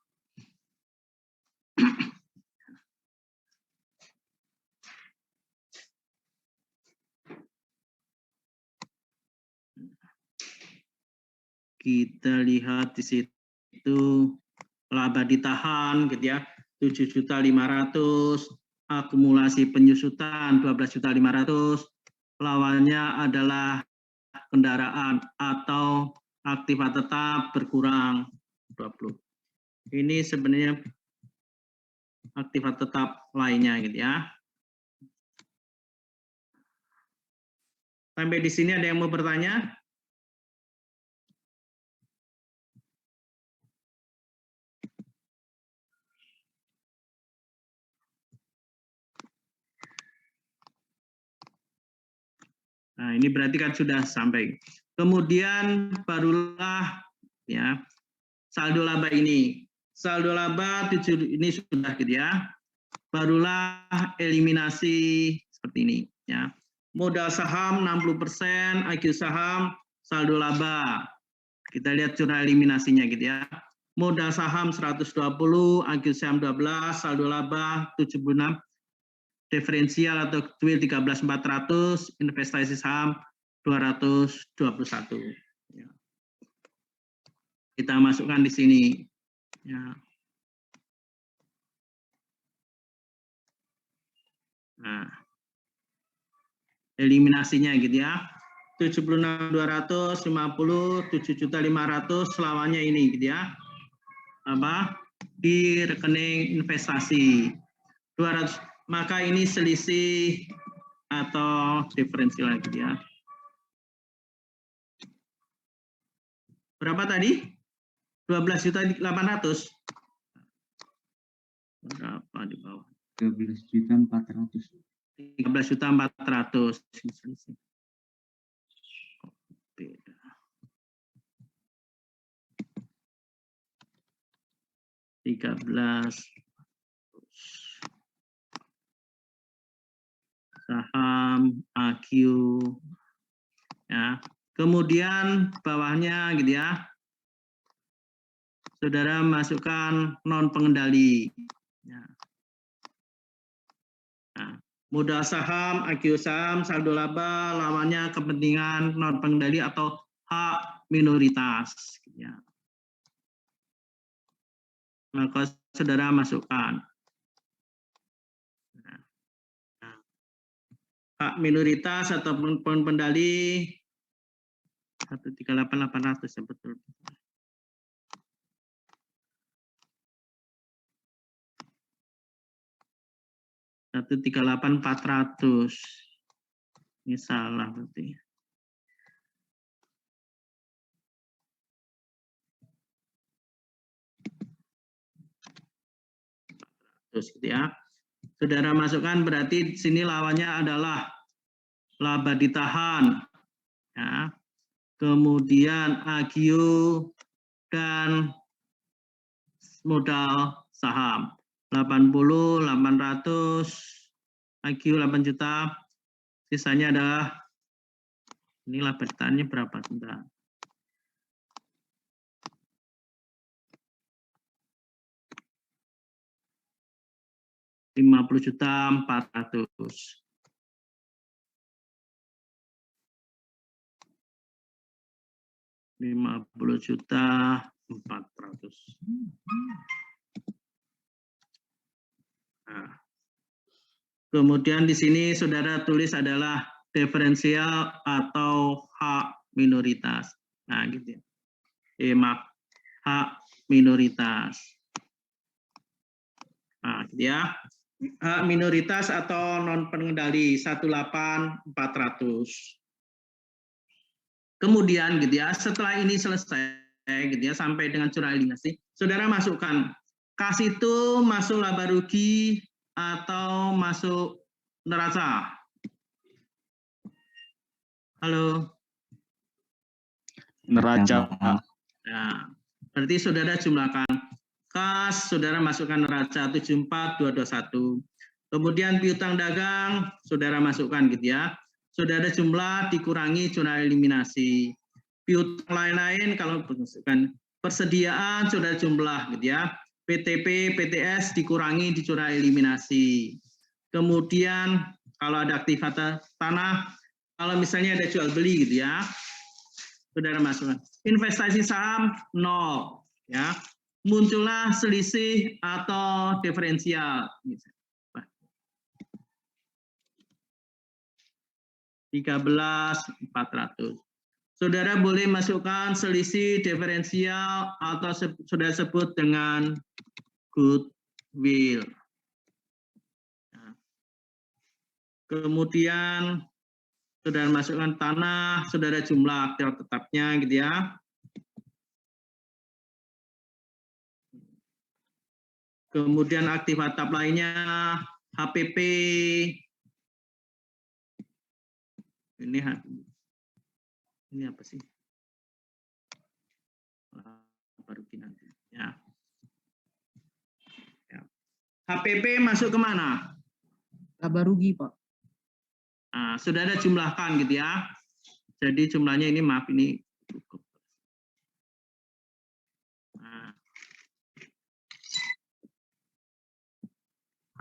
Kita lihat di situ laba ditahan gitu ya, 7.500.000, akumulasi penyusutan 12.500.000, lawannya adalah kendaraan atau aktiva tetap berkurang 20. Ini sebenarnya aktiva tetap lainnya gitu ya. Sampai di sini ada yang mau bertanya? Nah, ini berarti kan sudah sampai. Kemudian barulah ya saldo laba ini. Saldo laba 7 ini sudah gitu ya. Barulah eliminasi seperti ini ya. Modal saham 60%, IQ saham, saldo laba. Kita lihat jurnal eliminasinya gitu ya. Modal saham 120, IQ saham 12, saldo laba 76. Diferensial atau duit 13.400, investasi saham 221. Ya. Kita masukkan di sini. Ya. Nah, eliminasinya gitu ya. 76.250, 7.500 lawannya ini gitu ya. Apa? Di rekening investasi. 200. Maka ini selisih atau diferensial lagi ya. Berapa tadi? 12.800. Berapa di bawah? 13.400. 13.400. Beda. Saham AQ ya. Kemudian bawahnya gitu ya. Saudara masukkan non pengendali. Ya. Nah, modal saham, AQ saham, saldo laba, lawannya kepentingan non pengendali atau hak minoritas. Ya. Maka saudara masukkan. Hak minoritas atau pendali 138.800 ya betul. Satu 38.400. Ini salah berarti. Terus gitu ya. Saudara masukkan berarti di sini lawannya adalah laba ditahan. Ya. Kemudian agio dan modal saham. 80, 800, agio 8 juta. Sisanya adalah ini laba ditahannya berapa? Sebentar. 50.400.000. Nah, kemudian di sini saudara tulis adalah diferensial atau hak minoritas. Nah, gitu ya. Hak minoritas. Nah, gitu ya. Hak minoritas atau non pengendali 18.400. Kemudian gitu ya, setelah ini selesai gitu ya, sampai dengan jurnal eliminasi, saudara masukkan kas itu masuk laba rugi atau masuk neraca. Halo. Neraca, Pak. Nah, berarti saudara jumlahkan kas, saudara masukkan neraca 74.221. Kemudian piutang dagang, saudara masukkan gitu ya. Saudara jumlah dikurangi jurnal eliminasi. Piutang lain-lain kalau masukkan persediaan, saudara jumlah gitu ya. PTP, PTS dikurangi di jurnal eliminasi. Kemudian kalau ada aktivitas tanah, kalau misalnya ada jual beli gitu ya, saudara masukkan. Investasi saham 0 ya. Muncullah selisih atau diferensial. 13.400. Saudara boleh masukkan selisih diferensial atau saudara sebut dengan goodwill. Nah. Kemudian saudara masukkan tanah, saudara jumlah aktif tetapnya gitu ya. Kemudian aktif tetap lainnya HPP. Ini apa sih? Baru nanti. Ya. HPP masuk ke mana? Laba rugi, Pak. Nah, saudara jumlahkan gitu ya. Jadi jumlahnya ini maaf ini cukup. Nah.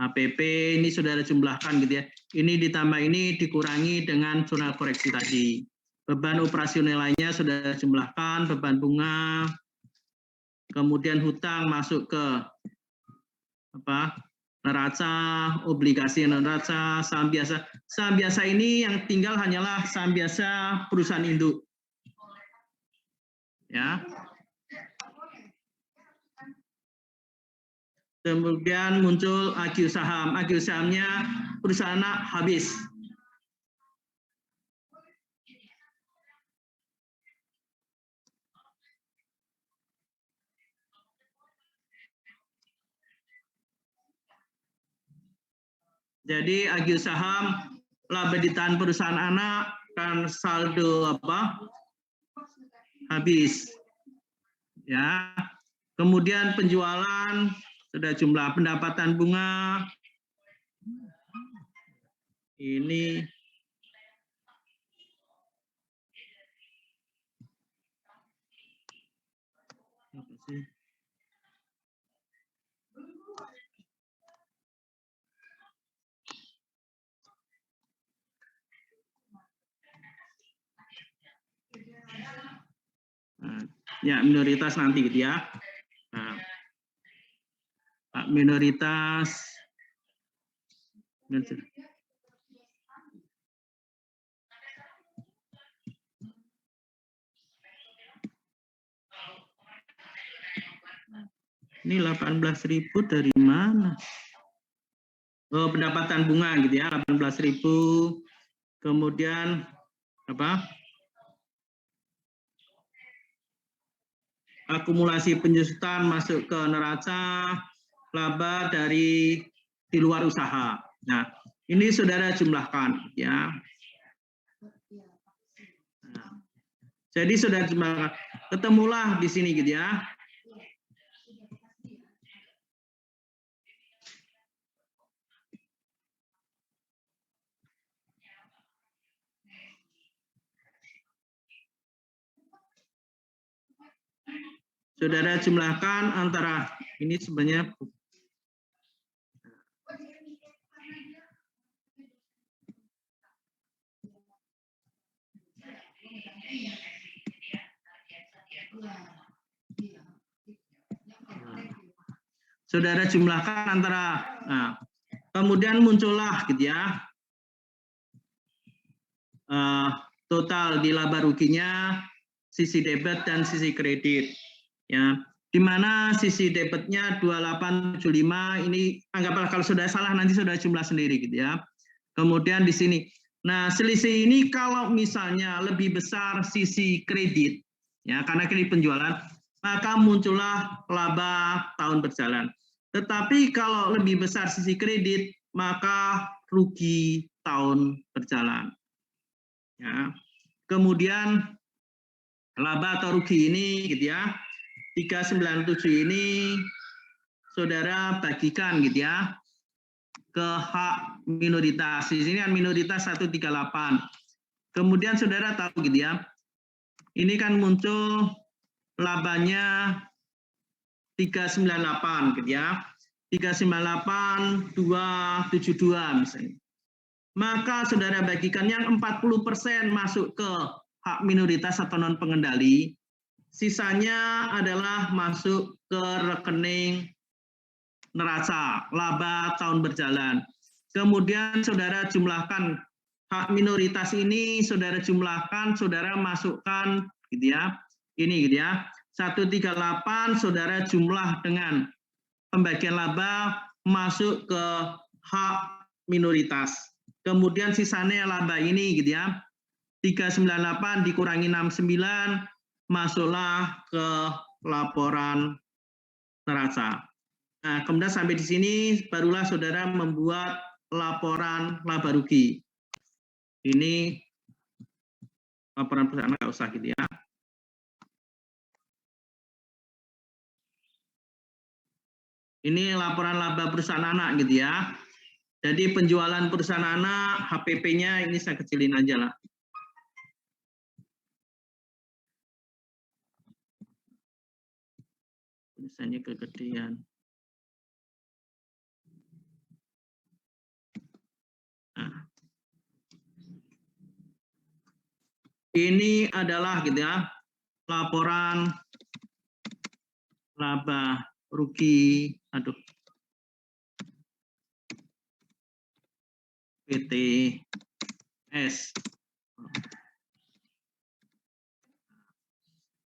HPP ini saudara jumlahkan gitu ya. Ini ditambah ini dikurangi dengan jurnal koreksi tadi. Beban operasional lainnya saudara jumlahkan, beban bunga, kemudian hutang masuk ke apa? Neraca, obligasi neraca, saham biasa. Saham biasa ini yang tinggal hanyalah saham biasa perusahaan induk. Ya. Kemudian muncul AQ saham. AQ sahamnya perusahaan anak habis. Jadi AQ saham laba ditahan perusahaan anak kan saldo apa? Habis. Ya. Kemudian penjualan sudah jumlah pendapatan bunga ini apa sih? Nah, ya minoritas nanti gitu ya. Nah, minoritas ini 18.000 dari mana? Oh, pendapatan bunga gitu ya, 18.000. Kemudian apa? Akumulasi penyusutan masuk ke neraca, laba dari di luar usaha. Nah, ini saudara jumlahkan ya. Nah, jadi saudara jumlahkan, ketemulah di sini gitu ya. Saudara jumlahkan antara ini sebenarnya saudara jumlahkan antara, nah, kemudian muncullah gitu ya total di laba ruginya sisi debit dan sisi kredit ya, di mana sisi debitnya 2875 ini anggaplah kalau sudah salah nanti sudah jumlah sendiri gitu ya. Kemudian di sini Nah, selisih ini kalau misalnya lebih besar sisi kredit, ya karena kredit penjualan, maka muncullah laba tahun berjalan. Tetapi kalau lebih besar sisi kredit, maka rugi tahun berjalan. Ya. Kemudian laba atau rugi ini gitu ya, 397 ini saudara bagikan gitu ya ke hak minoritas. Di sini kan minoritas 138. Kemudian saudara tahu gitu ya, ini kan muncul labanya 398 gitu ya. 398 272 misalnya. Maka saudara bagikan yang 40% masuk ke hak minoritas atau non pengendali, sisanya adalah masuk ke rekening neraca laba tahun berjalan. Kemudian saudara jumlahkan hak minoritas ini, saudara jumlahkan, saudara masukkan gitu ya. Ini gitu ya. 138 saudara jumlah dengan pembagian laba masuk ke hak minoritas. Kemudian sisanya laba ini gitu ya. 398 dikurangi 69 masuklah ke laporan neraca. Nah, kemudian sampai di sini barulah saudara membuat laporan laba rugi. Ini laporan perusahaan nggak usah gitu ya. Ini laporan laba perusahaan anak gitu ya. Jadi penjualan perusahaan anak, HPP-nya ini saya kecilin aja lah. Misalnya kegedean. Nah. Ini adalah gitu ya, laporan laba rugi, PTS.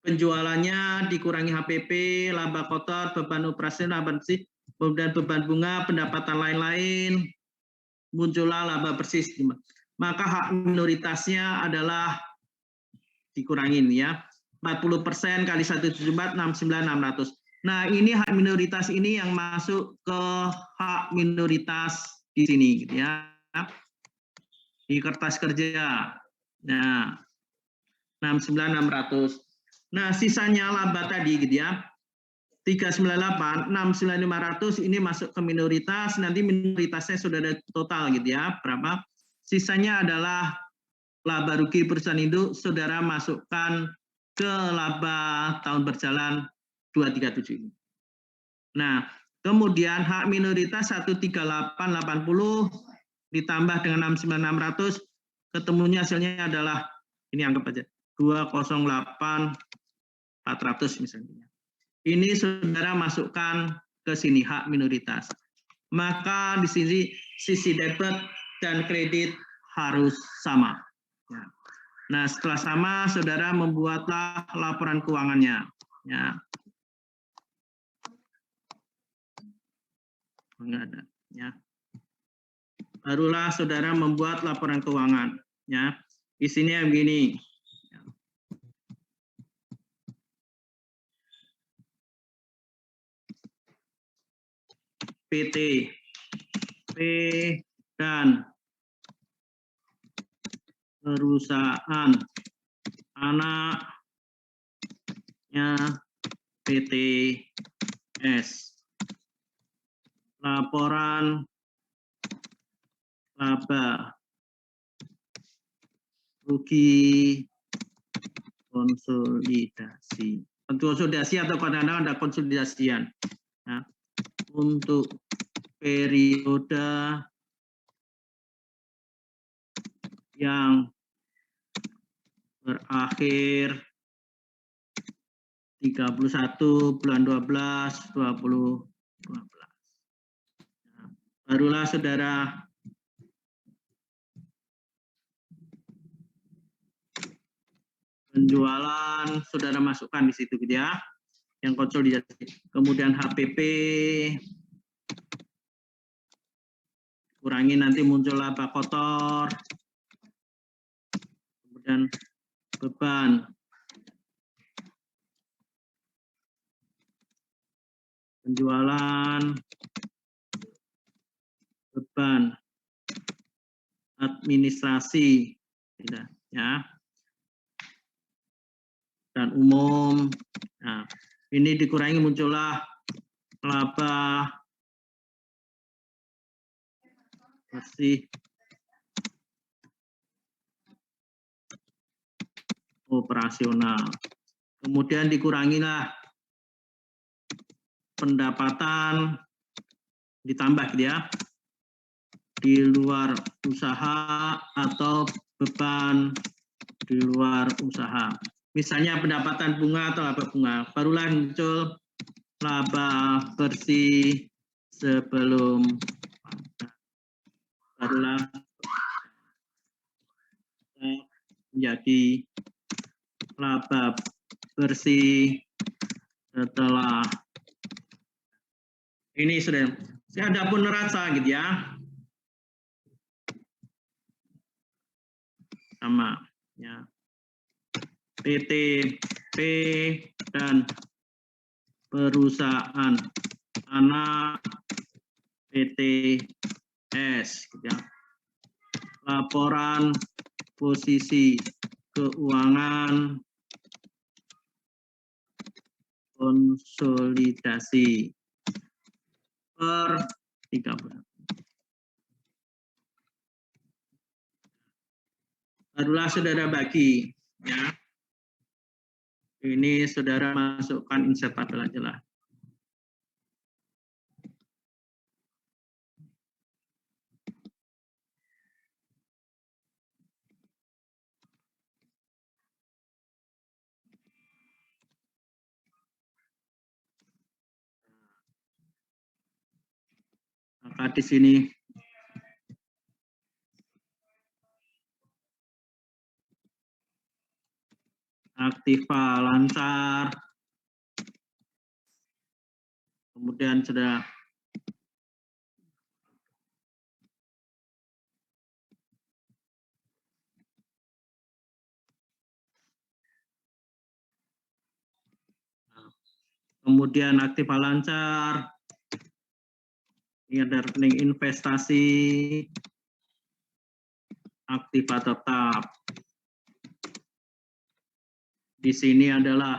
Penjualannya dikurangi HPP, laba kotor, beban operasi, laba bersih, kemudian beban bunga, pendapatan lain-lain, muncullah laba bersih. Maka hak minoritasnya adalah dikurangin ya. 40% kali 174, 69.600. Nah, ini hak minoritas ini yang masuk ke hak minoritas di sini gitu ya. Di kertas kerja. Nah, 69.600. Nah, sisanya laba tadi gitu ya. 398, 69.500 ini masuk ke minoritas, nanti minoritasnya sudah ada total gitu ya. Berapa? Sisanya adalah laba rugi perusahaan induk, saudara masukkan ke laba tahun berjalan 237 ini. Nah, kemudian hak minoritas 13880 ditambah dengan 69.600, ketemunya hasilnya adalah, ini anggap aja, 208.400 misalnya. Ini saudara masukkan ke sini hak minoritas. Maka di sini sisi debit dan kredit harus sama. Nah, setelah sama, saudara membuatlah laporan keuangannya. Ya. Enggak ada. Ya. Barulah saudara membuat laporan keuangan. Ya. Isinya begini. PT, P dan perusahaan anaknya PTS. Laporan laba rugi konsolidasi. Konsolidasi atau kadang-kadang ada konsolidasian. Nah, untuk periode yang berakhir 31 bulan 12 2012. Nah, barulah saudara penjualan saudara masukkan di situ gitu ya, yang konsolidasi. Kemudian HPP kurangi, nanti muncul laba kotor, dan beban. Penjualan, beban, administrasi, tidak, ya, dan umum. Nah, ini dikurangi muncullah laba bersih operasional. Kemudian dikurangilah pendapatan, ditambah gitu ya, di luar usaha atau beban di luar usaha. Misalnya pendapatan bunga atau laba bunga, barulah muncul laba bersih sebelum barulah menjadi laba bersih setelah ini sudah ada pun neraca gitu ya, sama ya, PT P dan perusahaan anak PT S gitu ya. Laporan posisi keuangan konsolidasi per 3 bulan. Barulah saudara bagi, ya. Ini saudara masukkan insert tabel aja lah. Maka di sini aktiva lancar, kemudian sudah aktiva lancar, ini ada rekening investasi, aktiva tetap. Di sini adalah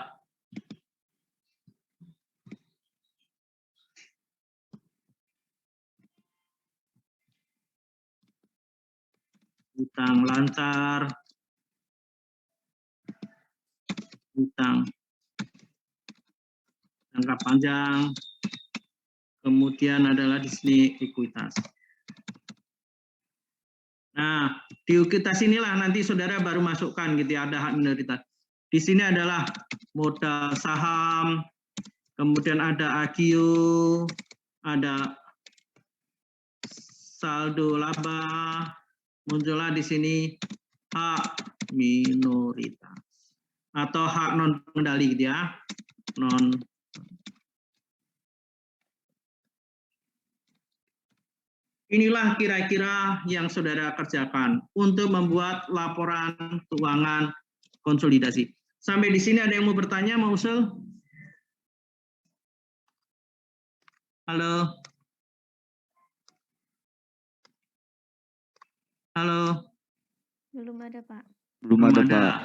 utang lancar, utang jangka panjang, kemudian adalah di sini ekuitas. Nah, di ekuitas inilah nanti saudara baru masukkan gitu ya, ada hak minoritas. Di sini adalah modal saham, kemudian ada agio, ada saldo laba, muncullah di sini hak minoritas atau hak non pengendali gitu ya, non. Inilah kira-kira yang saudara kerjakan untuk membuat laporan keuangan konsolidasi. Sampai di sini ada yang mau bertanya, mau usul? Halo? Halo? Belum ada, Pak. Belum ada, Pak.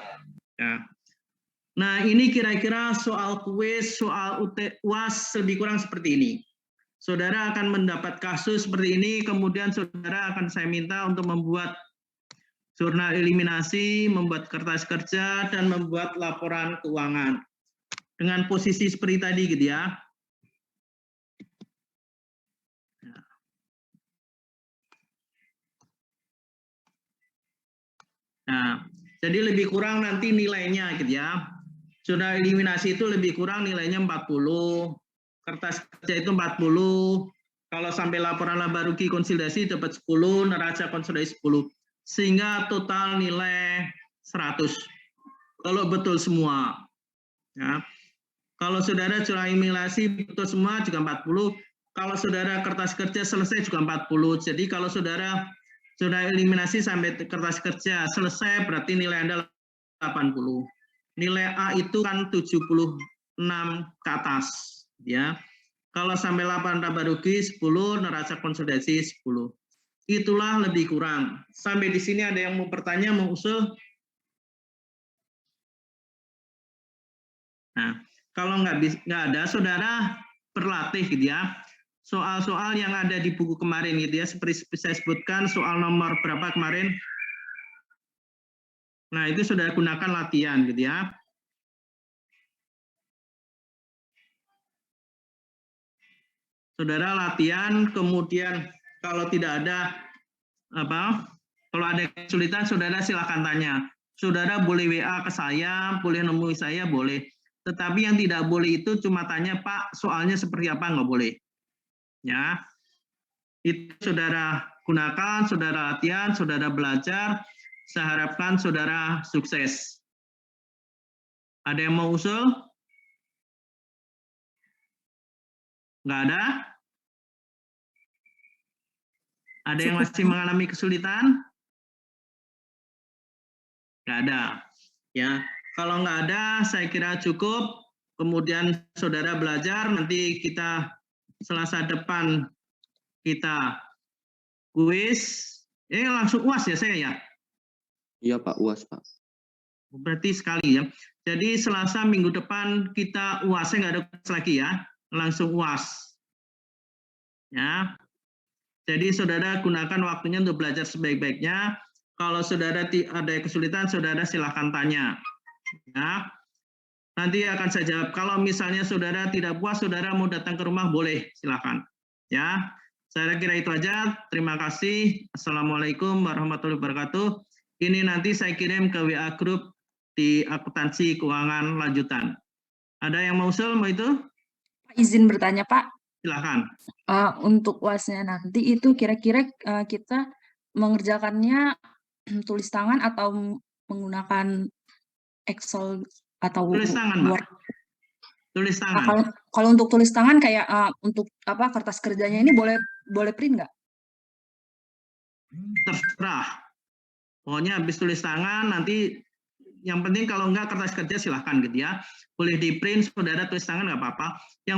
Ya. Nah, ini kira-kira soal kuis, soal UAS lebih kurang seperti ini. Saudara akan mendapat kasus seperti ini, kemudian saudara akan saya minta untuk membuat jurnal eliminasi, membuat kertas kerja, dan membuat laporan keuangan. Dengan posisi seperti tadi gitu ya. Nah, jadi lebih kurang nanti nilainya gitu ya. Jurnal eliminasi itu lebih kurang nilainya 40, kertas kerja itu 40, kalau sampai laporan laba rugi konsolidasi dapat 10, neraca konsolidasi 10. Sehingga total nilai 100. Kalau betul semua. Ya. Kalau saudara jurnal eliminasi betul semua juga 40. Kalau saudara kertas kerja selesai juga 40. Jadi kalau saudara Sudah eliminasi sampai kertas kerja selesai, berarti nilai Anda 80. Nilai A itu kan 76 ke atas, ya. Kalau sampai 8 tambah rugi 10, neraca konsolidasi 10. Itulah lebih kurang. Sampai di sini ada yang mau bertanya, mau usul? Nah, kalau nggak ada, saudara berlatih gitu ya. Soal-soal yang ada di buku kemarin gitu ya, seperti saya sebutkan soal nomor berapa kemarin. Nah, itu sudah gunakan latihan gitu ya. Saudara latihan, kemudian kalau tidak ada kalau ada kesulitan, saudara silakan tanya. Saudara boleh WA ke saya, boleh nemui saya, boleh. Tetapi yang tidak boleh itu cuma tanya, Pak, soalnya seperti apa, nggak boleh. Ya, itu saudara gunakan, saudara latihan, saudara belajar. Saya harapkan saudara sukses. Ada yang mau usul? Nggak ada? Ada yang masih mengalami kesulitan? Nggak ada. Ya, kalau nggak ada, saya kira cukup. Kemudian saudara belajar, nanti kita Selasa depan kita kuis. Langsung UAS ya saya ya? Iya Pak, UAS Pak. Berarti sekali ya. Jadi Selasa minggu depan kita UAS, nggak ada kuis lagi ya, langsung UAS. Ya. Jadi saudara gunakan waktunya untuk belajar sebaik-baiknya. Kalau saudara ada kesulitan, saudara silahkan tanya. Ya. Nanti akan saya jawab. Kalau misalnya saudara tidak puas, saudara mau datang ke rumah, boleh, silakan. Ya, saya kira itu aja. Terima kasih. Assalamualaikum warahmatullahi wabarakatuh. Ini nanti saya kirim ke WA Group di akuntansi keuangan lanjutan. Ada yang mau usul, mau itu? Izin bertanya Pak. Silakan. Untuk UASnya nanti itu kira-kira kita mengerjakannya tulis tangan atau menggunakan Excel atau Tulis tangan, Mbak. Word? Tulis tangan. Kalau untuk tulis tangan kayak untuk kertas kerjanya ini boleh print nggak? Terserah. Pokoknya habis tulis tangan nanti yang penting kalau enggak kertas kerja silahkan gitu ya. Boleh di print, saudara tulis tangan nggak apa-apa. Yang